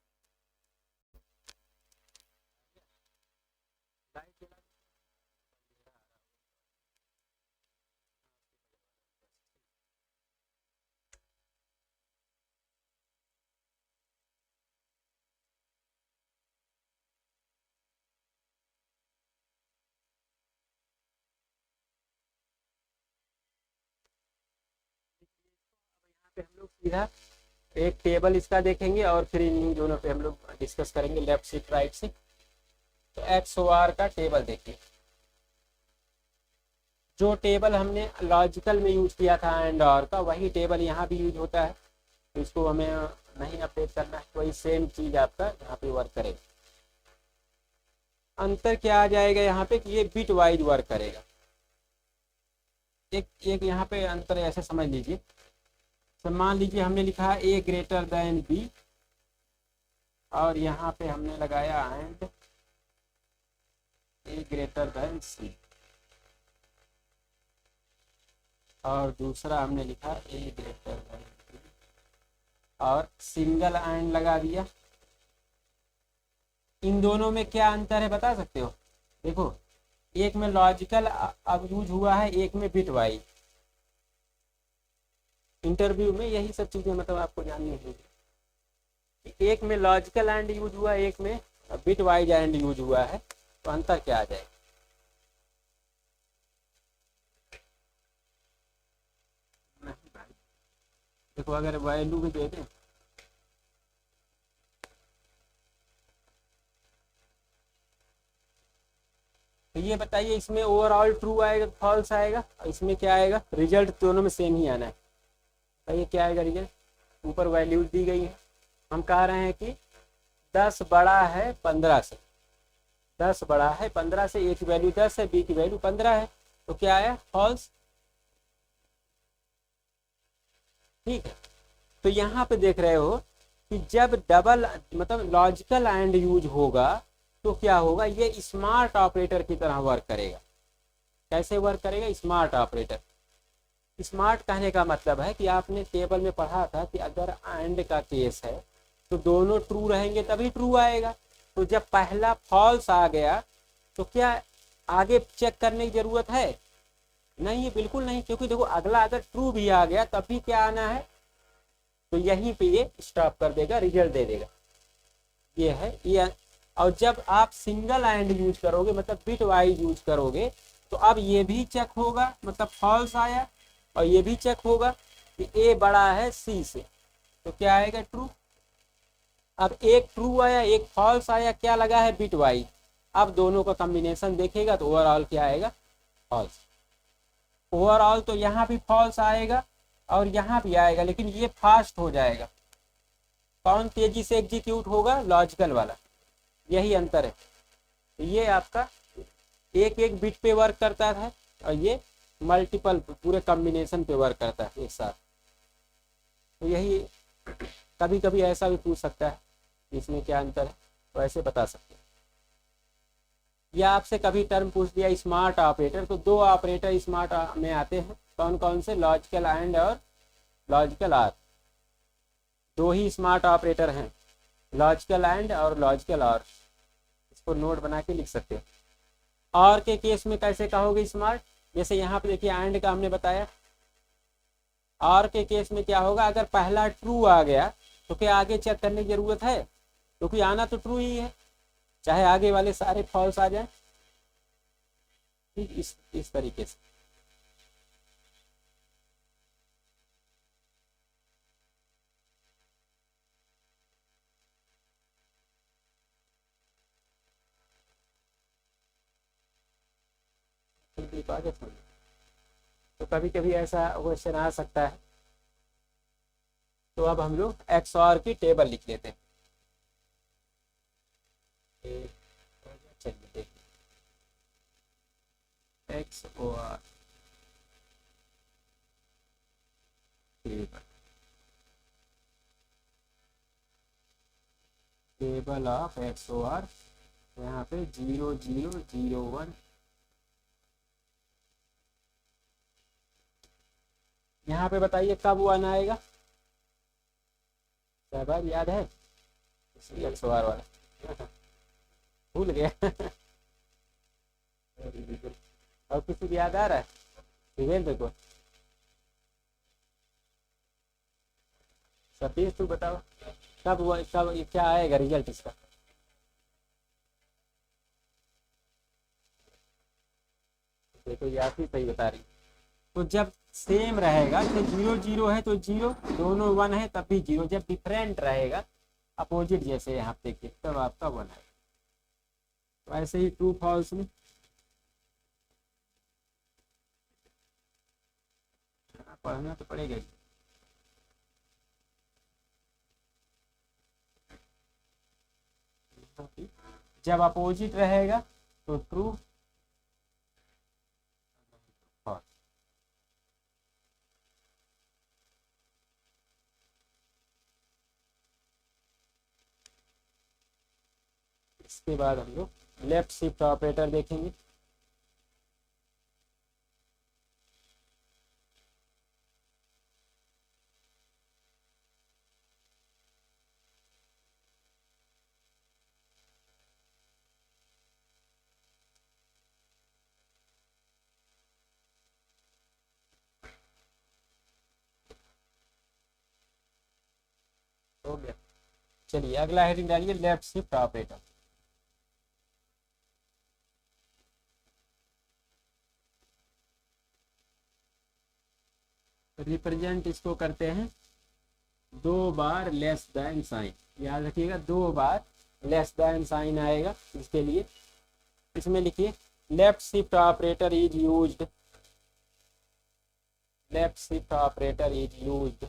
पे हम लोग सीधा एक टेबल इसका देखेंगे और फिर इन दोनों पे हम लोग डिस्कस करेंगे लेफ्ट से राइट से। तो एक्स ओ आर का टेबल देखिए, जो टेबल हमने लॉजिकल में यूज किया था एंड और का, वही टेबल यहाँ भी यूज होता है। तो इसको हमें नहीं अपडेट करना है, वही सेम चीज आपका यहाँ पे वर्क करेगा। अंतर क्या आ जाएगा यहाँ पे कि ये बिट वाइज वर्क करेगा। एक एक यहाँ पे अंतर ऐसे समझ लीजिए, तो मान लीजिए हमने लिखा है ए ग्रेटर देन बी, और यहाँ पे हमने लगाया एंड ए ग्रेटर देन सी, और दूसरा हमने लिखा ए ग्रेटर देन बी और सिंगल एंड लगा दिया। इन दोनों में क्या अंतर है बता सकते हो? देखो, एक में लॉजिकल अब यूज हुआ है, एक में बिट वाइज। इंटरव्यू में यही सब चीजें मतलब आपको जाननी होगी, एक में लॉजिकल एंड यूज हुआ, एक में बिट वाइज एंड यूज हुआ है, तो अंतर क्या आ जाएगा? नहीं भाई, देखो अगर वैल्यू भी दे दें, तो ये बताइए इसमें ओवरऑल ट्रू आएगा फॉल्स आएगा, और इसमें क्या आएगा? रिजल्ट दोनों में सेम ही आना है। बताइए क्या आएगा रिजल्ट? ऊपर वैल्यूज दी गई है, हम कह रहे हैं कि 10 बड़ा है 15 से, 10 बड़ा है 15 से, ए की वैल्यू 10 है, बी की वैल्यू 15 है, तो क्या आया? फॉल्स। ठीक है, तो यहाँ पे देख रहे हो कि जब डबल मतलब लॉजिकल एंड यूज होगा तो क्या होगा? ये स्मार्ट ऑपरेटर की तरह वर्क करेगा। कैसे वर्क करेगा? Smart operator. स्मार्ट कहने का मतलब है कि आपने टेबल में पढ़ा था कि अगर एंड का केस है तो दोनों ट्रू रहेंगे तभी ट्रू आएगा। तो जब पहला फॉल्स आ गया तो क्या आगे चेक करने की जरूरत है? नहीं, बिल्कुल नहीं, क्योंकि देखो अगला अगर ट्रू भी आ गया तब भी क्या आना है? तो यहीं पे ये स्टॉप कर देगा, रिजल्ट दे देगा। ये है ये। और जब आप सिंगल एंड यूज करोगे मतलब बिट वाइज यूज करोगे, तो अब ये भी चेक होगा, मतलब फॉल्स आया, और ये भी चेक होगा कि ए बड़ा है सी से, तो क्या आएगा? ट्रू। अब एक ट्रू आया एक फॉल्स आया, क्या लगा है? Bit wise. अब दोनों का कॉम्बिनेशन देखेगा तो ओवरऑल क्या आएगा? फॉल्स। ओवरऑल तो यहाँ भी फॉल्स आएगा और यहाँ भी आएगा, लेकिन ये फास्ट हो जाएगा। कौन तेजी से एग्जीक्यूट होगा? लॉजिकल वाला। यही अंतर है। तो ये आपका एक एक बिट पे वर्क करता है और ये मल्टीपल पूरे कॉम्बिनेशन पे वर्क करता है एक साथ। तो यही कभी कभी ऐसा भी पूछ सकता है इसमें क्या अंतर है, तो ऐसे बता सकते हैं। या आपसे कभी टर्म पूछ दिया स्मार्ट ऑपरेटर, तो दो ऑपरेटर स्मार्ट में आते हैं, कौन कौन से? लॉजिकल एंड और लॉजिकल आर। दो ही स्मार्ट ऑपरेटर हैं, लॉजिकल एंड और लॉजिकल आर। इसको नोट बना के लिख सकते हो। और के केस में कैसे कहोगे स्मार्ट? जैसे यहाँ पे देखिए एंड का हमने बताया। और के केस में क्या होगा? अगर पहला ट्रू आ गया तो क्या आगे चेक करने की जरूरत है? क्योंकि आना तो ट्रू ही है, चाहे आगे वाले सारे फॉल्स आ जाए। ठीक, इस तरीके से। तो कभी कभी ऐसा क्वेश्चन आ सकता है। तो अब हम लोग एक्स और की टेबल लिख लेते हैं। चलिए देखिए, X O R table, table of X O R. यहाँ पे 0 0 0 1 यहाँ पे बताइए कब 1 आएगा, शहबाज याद है? इसलिए सवार वाला भूल गया और किसी को याद आ रहा है? शिवेंद्र को। सतीश तू बताओ कब क्या आएगा रिजल्ट इसका? देखो ये आप ही सही बता रही। तो जब सेम रहेगा तो 0 0 है तो 0, दोनों 1 है तब भी 0। जब डिफरेंट रहेगा अपोजिट जैसे यहाँ देखिए तब आपका 1 है। तो ऐसे ही ट्रू फॉल्स में पढ़ना तो पड़ेगा ही। जब अपोजिट रहेगा तो ट्रू, इसके बाद हम लोग लेफ्ट शिफ्ट ऑपरेटर देखेंगे। हो गया, चलिए अगला हेडिंग डालिए लेफ्ट शिफ्ट ऑपरेटर। रिप्रेजेंट इसको करते हैं 2 बार लेस देन साइन, याद रखिएगा 2 बार लेस देन साइन आएगा। इसके लिए इसमें लिखिए left shift operator is used, left shift operator is used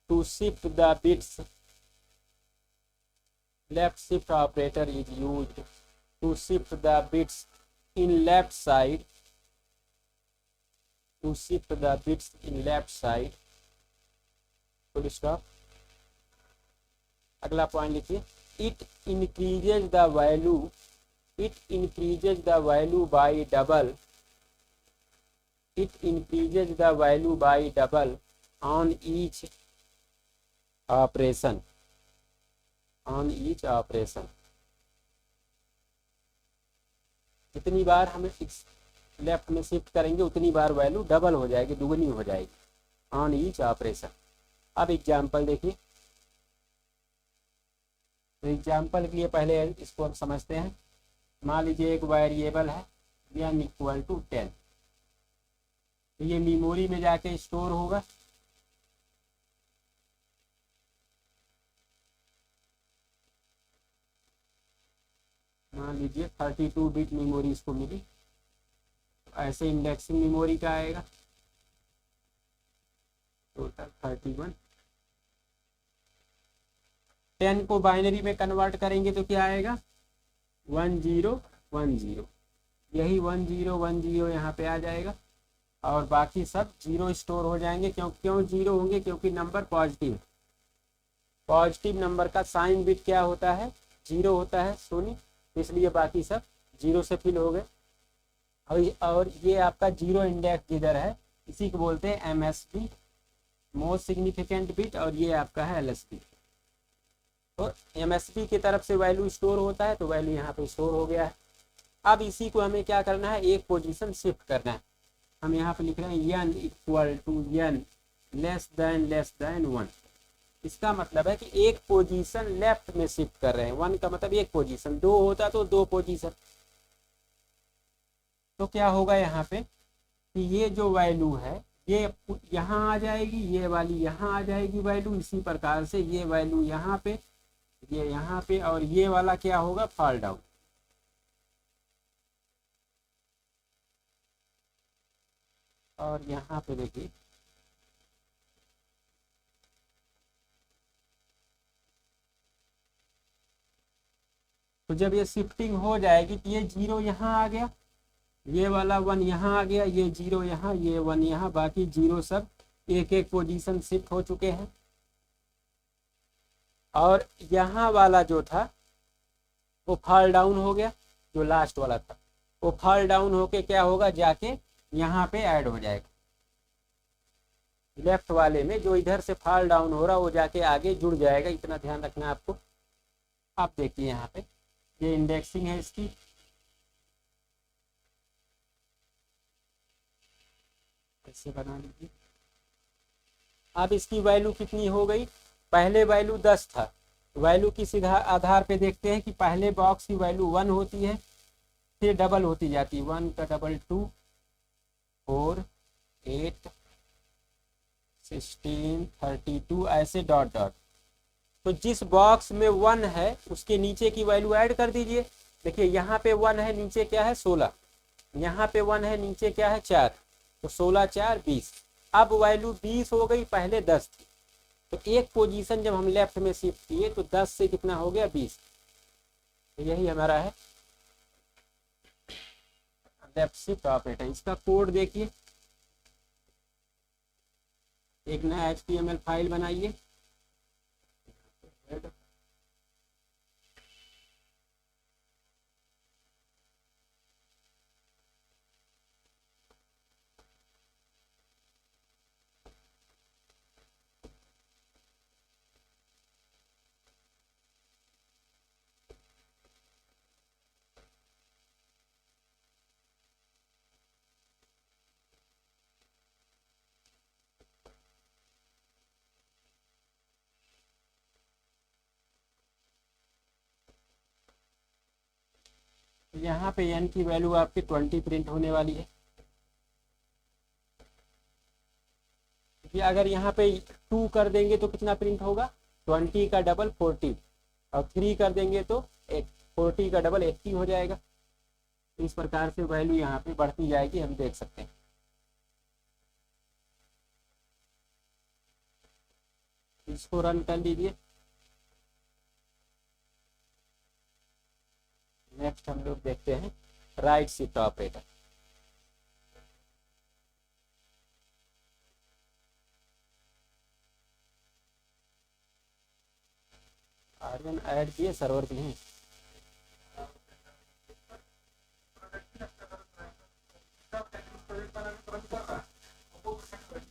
to shift the bits, left shift operator is used to shift the bits in left side, to shift the bits in left side, full stop। अगला point लिखिए it increases the value, it increases the value by double, it increases the value by double on each operation, on each operation। जितनी बार हमें left में shift करेंगे उतनी बार value double हो जाएगी, दुगनी हो जाएगी ऑन ईच ऑपरेशन। अब एग्जाम्पल देखिए, तो एग्जाम्पल के लिए पहले इसको हम समझते हैं। मान लीजिए एक वेरिएबल है n = 10, तो ये मेमोरी में जाके स्टोर होगा। मान लीजिए 32 बिट मेमोरी इसको मिली, ऐसे इंडेक्सिंग मेमोरी का आएगा टोटल 31। 10 को बाइनरी में कन्वर्ट करेंगे तो क्या आएगा 1010, यही 1010 यहाँ पे आ जाएगा और बाकी सब 0 स्टोर हो जाएंगे। क्यों 0 होंगे? क्योंकि नंबर पॉजिटिव, पॉजिटिव नंबर का साइन बिट क्या होता है 0 होता है सोनी, इसलिए बाकी सब 0 से फिल हो गए। और ये आपका 0 इंडेक्स जिधर है इसी को बोलते हैं MSB, मोस्ट सिग्निफिकेंट बिट, और ये आपका है LSB। तो MSB की तरफ से वैल्यू स्टोर होता है तो वैल्यू यहाँ पे स्टोर हो गया है। अब इसी को हमें क्या करना है, एक पोजीशन शिफ्ट करना है। हम यहाँ पे लिख रहे हैं n = n लेस देन 1। इसका मतलब है कि एक पोजीशन लेफ्ट में शिफ्ट कर रहे हैं। 1 का मतलब एक पोजीशन, 2 होता तो 2 पोजीशन। तो क्या होगा यहाँ पे कि ये जो वैल्यू है ये यहाँ आ जाएगी, ये वाली यहाँ आ जाएगी वैल्यू। इसी प्रकार से ये वैल्यू यहाँ पे, ये यहाँ पे, और ये वाला क्या होगा फॉल डाउन। और यहाँ पे देखिए तो जब ये शिफ्टिंग हो जाएगी तो ये 0 यहाँ आ गया, ये वाला 1 यहाँ आ गया, ये 0 यहाँ, ये 1 यहाँ, बाकी 0 सब एक एक पोजीशन शिफ्ट हो चुके हैं। और यहाँ वाला जो था वो फॉल डाउन हो गया, जो लास्ट वाला था वो फॉल डाउन होके क्या होगा जाके यहाँ पे ऐड हो जाएगा। लेफ्ट वाले में जो इधर से फॉल डाउन हो रहा है वो जाके आगे जुड़ जाएगा, इतना ध्यान रखना है आपको। आप देखिए यहाँ पे ये इंडेक्सिंग है इसकी, कैसे बना लीजिए। अब इसकी वैल्यू कितनी हो गई, पहले वैल्यू 10 था, वैल्यू किस आधार पे देखते हैं कि पहले बॉक्स की वैल्यू 1 होती है, फिर डबल होती जाती है, 1 का डबल 2, 4, 8, 16, 32, ऐसे डॉट डॉट। तो जिस बॉक्स में 1 है उसके नीचे की वैल्यू ऐड कर दीजिए। देखिए यहाँ पे 1 है, नीचे क्या है 16, यहाँ पे 1 है, नीचे क्या है 4, तो 16 4 20। अब वैल्यू 20 हो गई, पहले 10 थी, तो एक पोजीशन जब हम लेफ्ट में शिफ्ट किए तो 10 से कितना हो गया 20। तो यही हमारा है लेफ्ट शिफ्ट ऑपरेटर। इसका कोड देखिए, एक नया HTML फाइल बनाइए, यहाँ पे n की वैल्यू आपकी 20 प्रिंट होने वाली है। कि अगर यहाँ पे 2 कर देंगे तो कितना प्रिंट होगा, 20 का डबल 40, और 3 कर देंगे तो 40 का डबल 80 हो जाएगा। इस प्रकार से वैल्यू यहाँ पे बढ़ती जाएगी, हम देख सकते हैं। इसको रन कर लीजिए। नेक्स्ट हम लोग देखते हैं right shift operator. Aryan add किए सर्वर के लिए।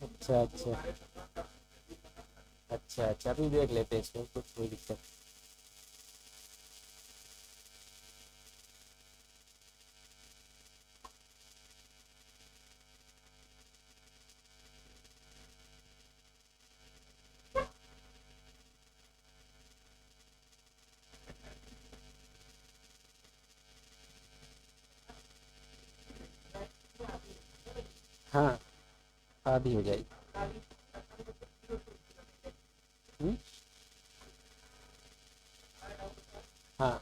अच्छा अच्छा अच्छा अच्छा, अभी देख लेते हैं इसको, कुछ कोई दिक्कत। हाँ, आधी हो जाएगी। हम्म? हाँ,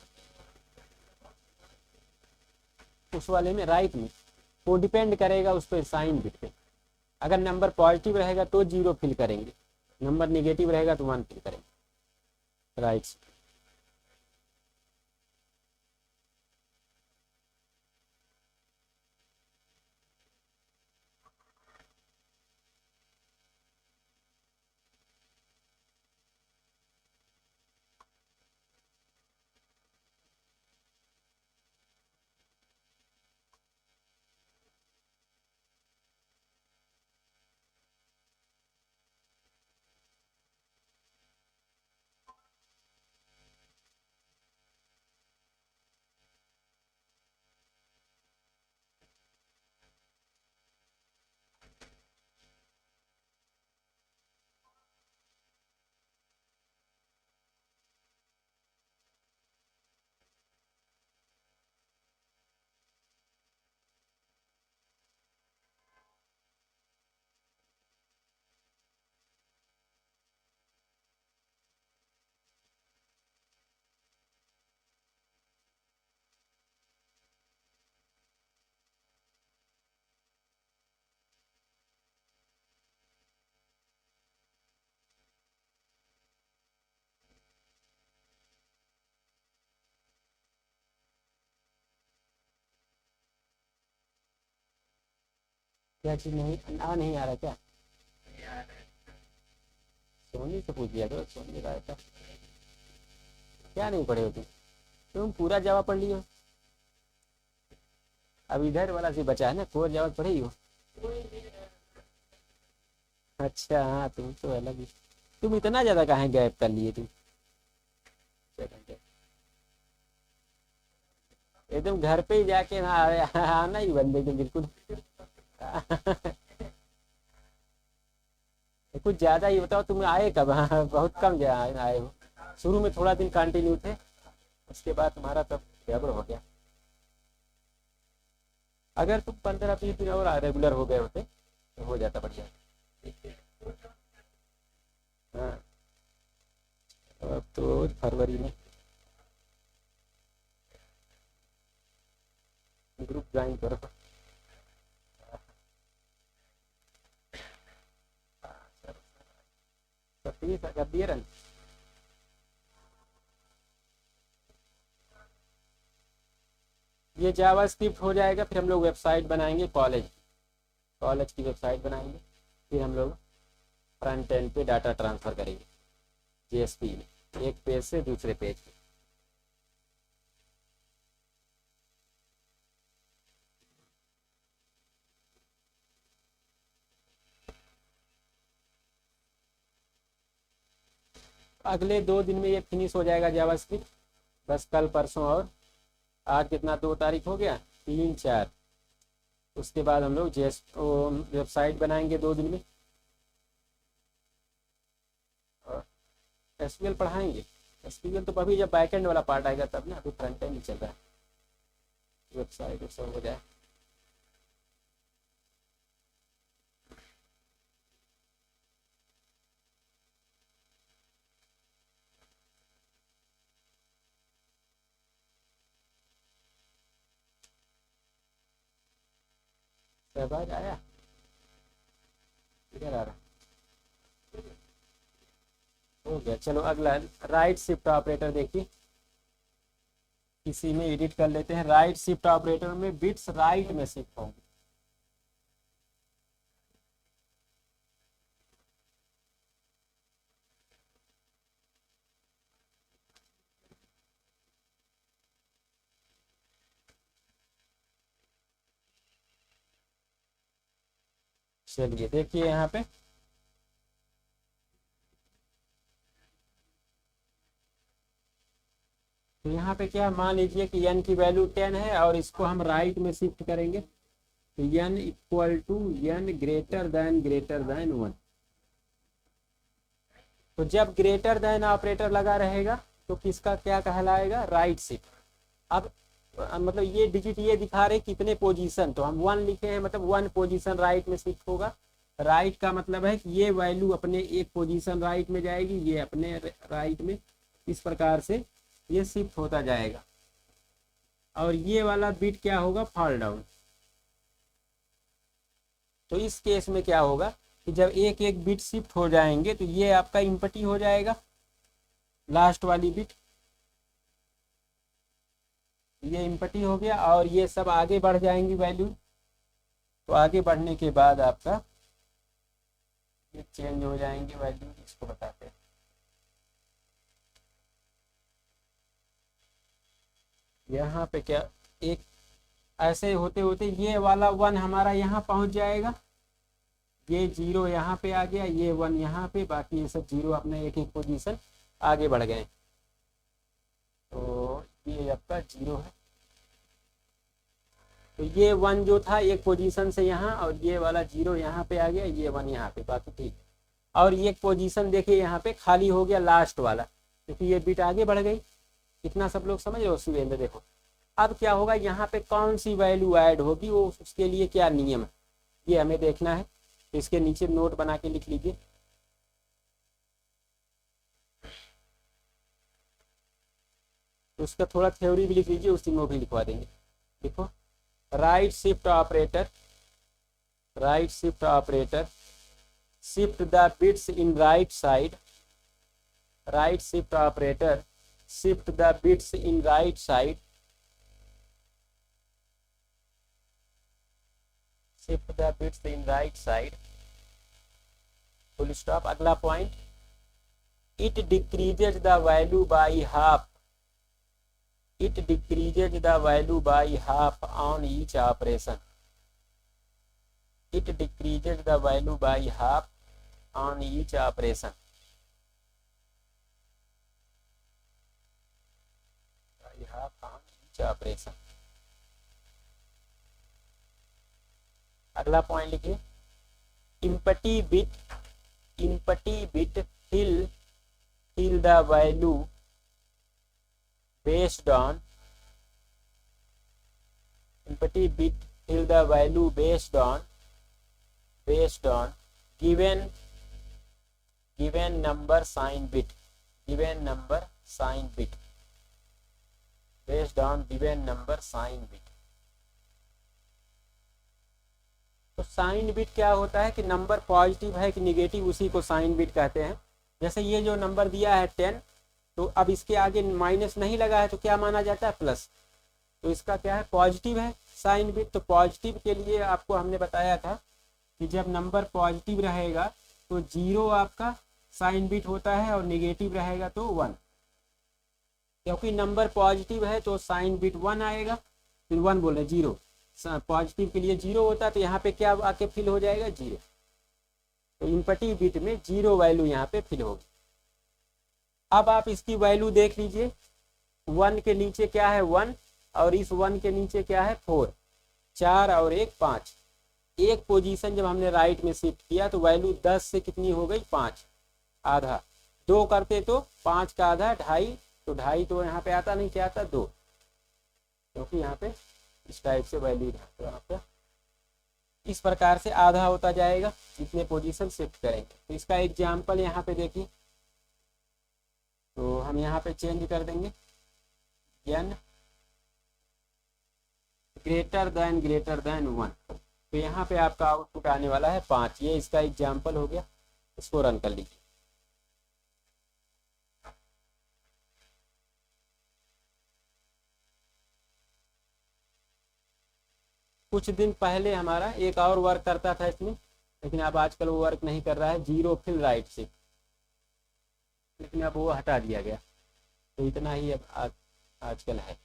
उस वाले में राइट में वो डिपेंड करेगा उस पर साइन बिट पे। अगर नंबर पॉजिटिव रहेगा तो 0 फिल करेंगे, नंबर निगेटिव रहेगा तो 1 फिल करेंगे। राइट से क्या चीज नहीं नहीं आ रहा क्या, सोनी से पूछ लिया, तो सोनी का था। क्या नहीं पढ़े हो तुम पूरा जावा पढ़ लियो। अब इधर वाला से बचा है ना, कोर जावा पढ़े ही हो। अच्छा हाँ, तुम तो अलग ही। तुम इतना ज्यादा काहे गैप कर लिए तुम? एकदम घर पे ही जाके ना आना ही बंदे को बिल्कुल। कुछ ज्यादा ही बताओ, तुम आए कब? हाँ, बहुत कम जा आए हो। शुरू में थोड़ा दिन कंटिन्यू थे, उसके बाद तुम्हारा तब गड़बड़ हो गया। अगर तुम 15-20 दिन और रेगुलर हो गए होते तो हो जाता बढ़िया। हाँ, अब तो फरवरी में ग्रुप ज्वाइन करो। तो 30 कर दिए रन। ये जावा स्क्रिप्ट हो जाएगा, फिर हम लोग वेबसाइट बनाएंगे कॉलेज। कॉलेज की वेबसाइट बनाएंगे, फिर हम लोग फ्रंट एंड पे डाटा ट्रांसफ़र करेंगे जेएसपी में, एक पेज से दूसरे पेज पे। अगले 2 दिन में ये फिनिश हो जाएगा जावा स्क्रिप्ट। बस कल परसों और, आज कितना 2 तारीख हो गया, 3-4। उसके बाद हम लोग जेएस वेबसाइट बनाएंगे 2 दिन में। और एसक्यूएल पढ़ाएंगे। एसक्यूएल तो अभी जब बैकएंड वाला पार्ट आएगा तब ना, अभी फ्रंट एंड ही चल रहा है। वेबसाइट सब हो जाए। आवाज आया? इधर आ रहा हो गया। चलो अगला, राइट शिफ्ट ऑपरेटर देखिए, इसी में एडिट कर लेते हैं। राइट शिफ्ट ऑपरेटर में बिट्स राइट में शिफ्ट होंगे। चलिए देखिए यहाँ पे, तो यहाँ पे क्या, मान लीजिए कि n की वैल्यू 10 है और इसको हम राइट में शिफ्ट करेंगे, तो n equal to n greater than 1। तो जब ग्रेटर देन ऑपरेटर लगा रहेगा तो किसका क्या कहलाएगा, राइट शिफ्ट। अब मतलब ये डिजिट ये दिखा रहे कितने पोजीशन, तो हम 1 लिखे हैं, मतलब 1 पोजीशन राइट में शिफ्ट होगा। राइट का मतलब है कि ये वैल्यू अपने एक पोजीशन राइट में जाएगी, ये अपने राइट में, इस प्रकार से ये शिफ्ट होता जाएगा। और ये वाला बिट क्या होगा, फॉल डाउन। तो इस केस में क्या होगा कि जब एक एक बिट शिफ्ट हो जाएंगे तो ये आपका इम्पटी हो जाएगा, लास्ट वाली बिट ये इम्पटी हो गया, और ये सब आगे बढ़ जाएंगी वैल्यू। तो आगे बढ़ने के बाद आपका ये चेंज हो जाएंगे वैल्यू, इसको बताते हैं। यहाँ पे क्या, एक ऐसे होते होते ये वाला 1 हमारा यहाँ पहुँच जाएगा, ये 0 यहाँ पे आ गया, ये 1 यहाँ पे, बाकी ये सब 0 अपने एक एक पोजीशन आगे बढ़ गए। तो ये आपका 0 है, तो ये 1 जो था एक पोजीशन से यहाँ, और ये वाला 0 यहाँ पे आ गया, ये 1 यहाँ पे, बाकी ठीक। और ये पोजीशन देखिए यहाँ पे खाली हो गया, लास्ट वाला, क्योंकि ये बिट आगे बढ़ गई। कितना सब लोग समझ रहे हो सुरेंद्र? देखो अब क्या होगा, यहाँ पे कौन सी वैल्यू ऐड होगी, वो उसके लिए क्या नियम है ये हमें देखना है। तो इसके नीचे नोट बना के लिख लीजिए। तो उसका थोड़ा थ्योरी भी लिख लीजिए, उसी में भी लिखवा देंगे। देखो, right shift operator, right shift operator shift the bits in right side, right shift operator shift the bits in right side, shift the bits in right side, full stop. अगला point, it decreases the value by half, it decreases the value by half on each operation, it decreases the value by half on each operation. On each operation. अगला point लिखिए, empty bit fill the value based on empty bit fill the value based on given number sign bit based on given number sign bit। तो sign bit क्या होता है कि number positive है कि negative, उसी को साइन बिट कहते हैं। जैसे ये जो नंबर दिया है 10, तो अब इसके आगे माइनस नहीं लगा है तो क्या माना जाता है, प्लस। तो इसका क्या है, पॉजिटिव है साइन बिट। तो पॉजिटिव के लिए आपको हमने बताया था कि जब नंबर पॉजिटिव रहेगा तो 0 आपका साइन बिट होता है और निगेटिव रहेगा तो 1। क्योंकि नंबर पॉजिटिव है तो साइन बिट 1 आएगा, फिर 1 बोल रहे 0, पॉजिटिव के लिए 0 होता है तो यहाँ पे क्या आके फिल हो जाएगा, 0। तो एम्प्टी बिट में 0 वैल्यू यहाँ पे फिल होगी। अब आप इसकी वैल्यू देख लीजिए, 1 के नीचे क्या है 1, और इस 1 के नीचे क्या है 4, 4 और 1 5। एक पोजीशन जब हमने राइट में शिफ्ट किया तो वैल्यू 10 से कितनी हो गई, 5, आधा। 2 करते तो 5 का आधा 2.5, तो 2.5 तो यहाँ पे आता नहीं, क्या आता 2, क्योंकि यहाँ पे इस टाइप से वैल्यू तो यहाँ पे इस प्रकार से आधा होता जाएगा जितने पोजीशन शिफ्ट करेंगे। तो इसका एग्जाम्पल यहाँ पे देखिए, तो हम यहाँ पे चेंज कर देंगे n ग्रेटर देन 1। तो यहाँ पे आपका आउटपुट आने वाला है 5। ये इसका एग्जाम्पल हो गया, इसको रन कर लीजिए। कुछ दिन पहले हमारा एक और वर्क करता था इसमें, लेकिन अब आजकल वो वर्क नहीं कर रहा है, 0 फिल राइट से, लेकिन अब वो हटा दिया गया। तो इतना ही अब आजकल है।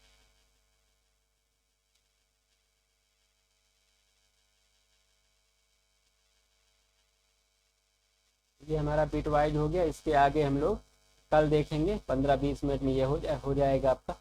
ये हमारा बिट वाइज हो गया। इसके आगे हम लोग कल देखेंगे, 15-20 मिनट में ये हो जाएगा आपका।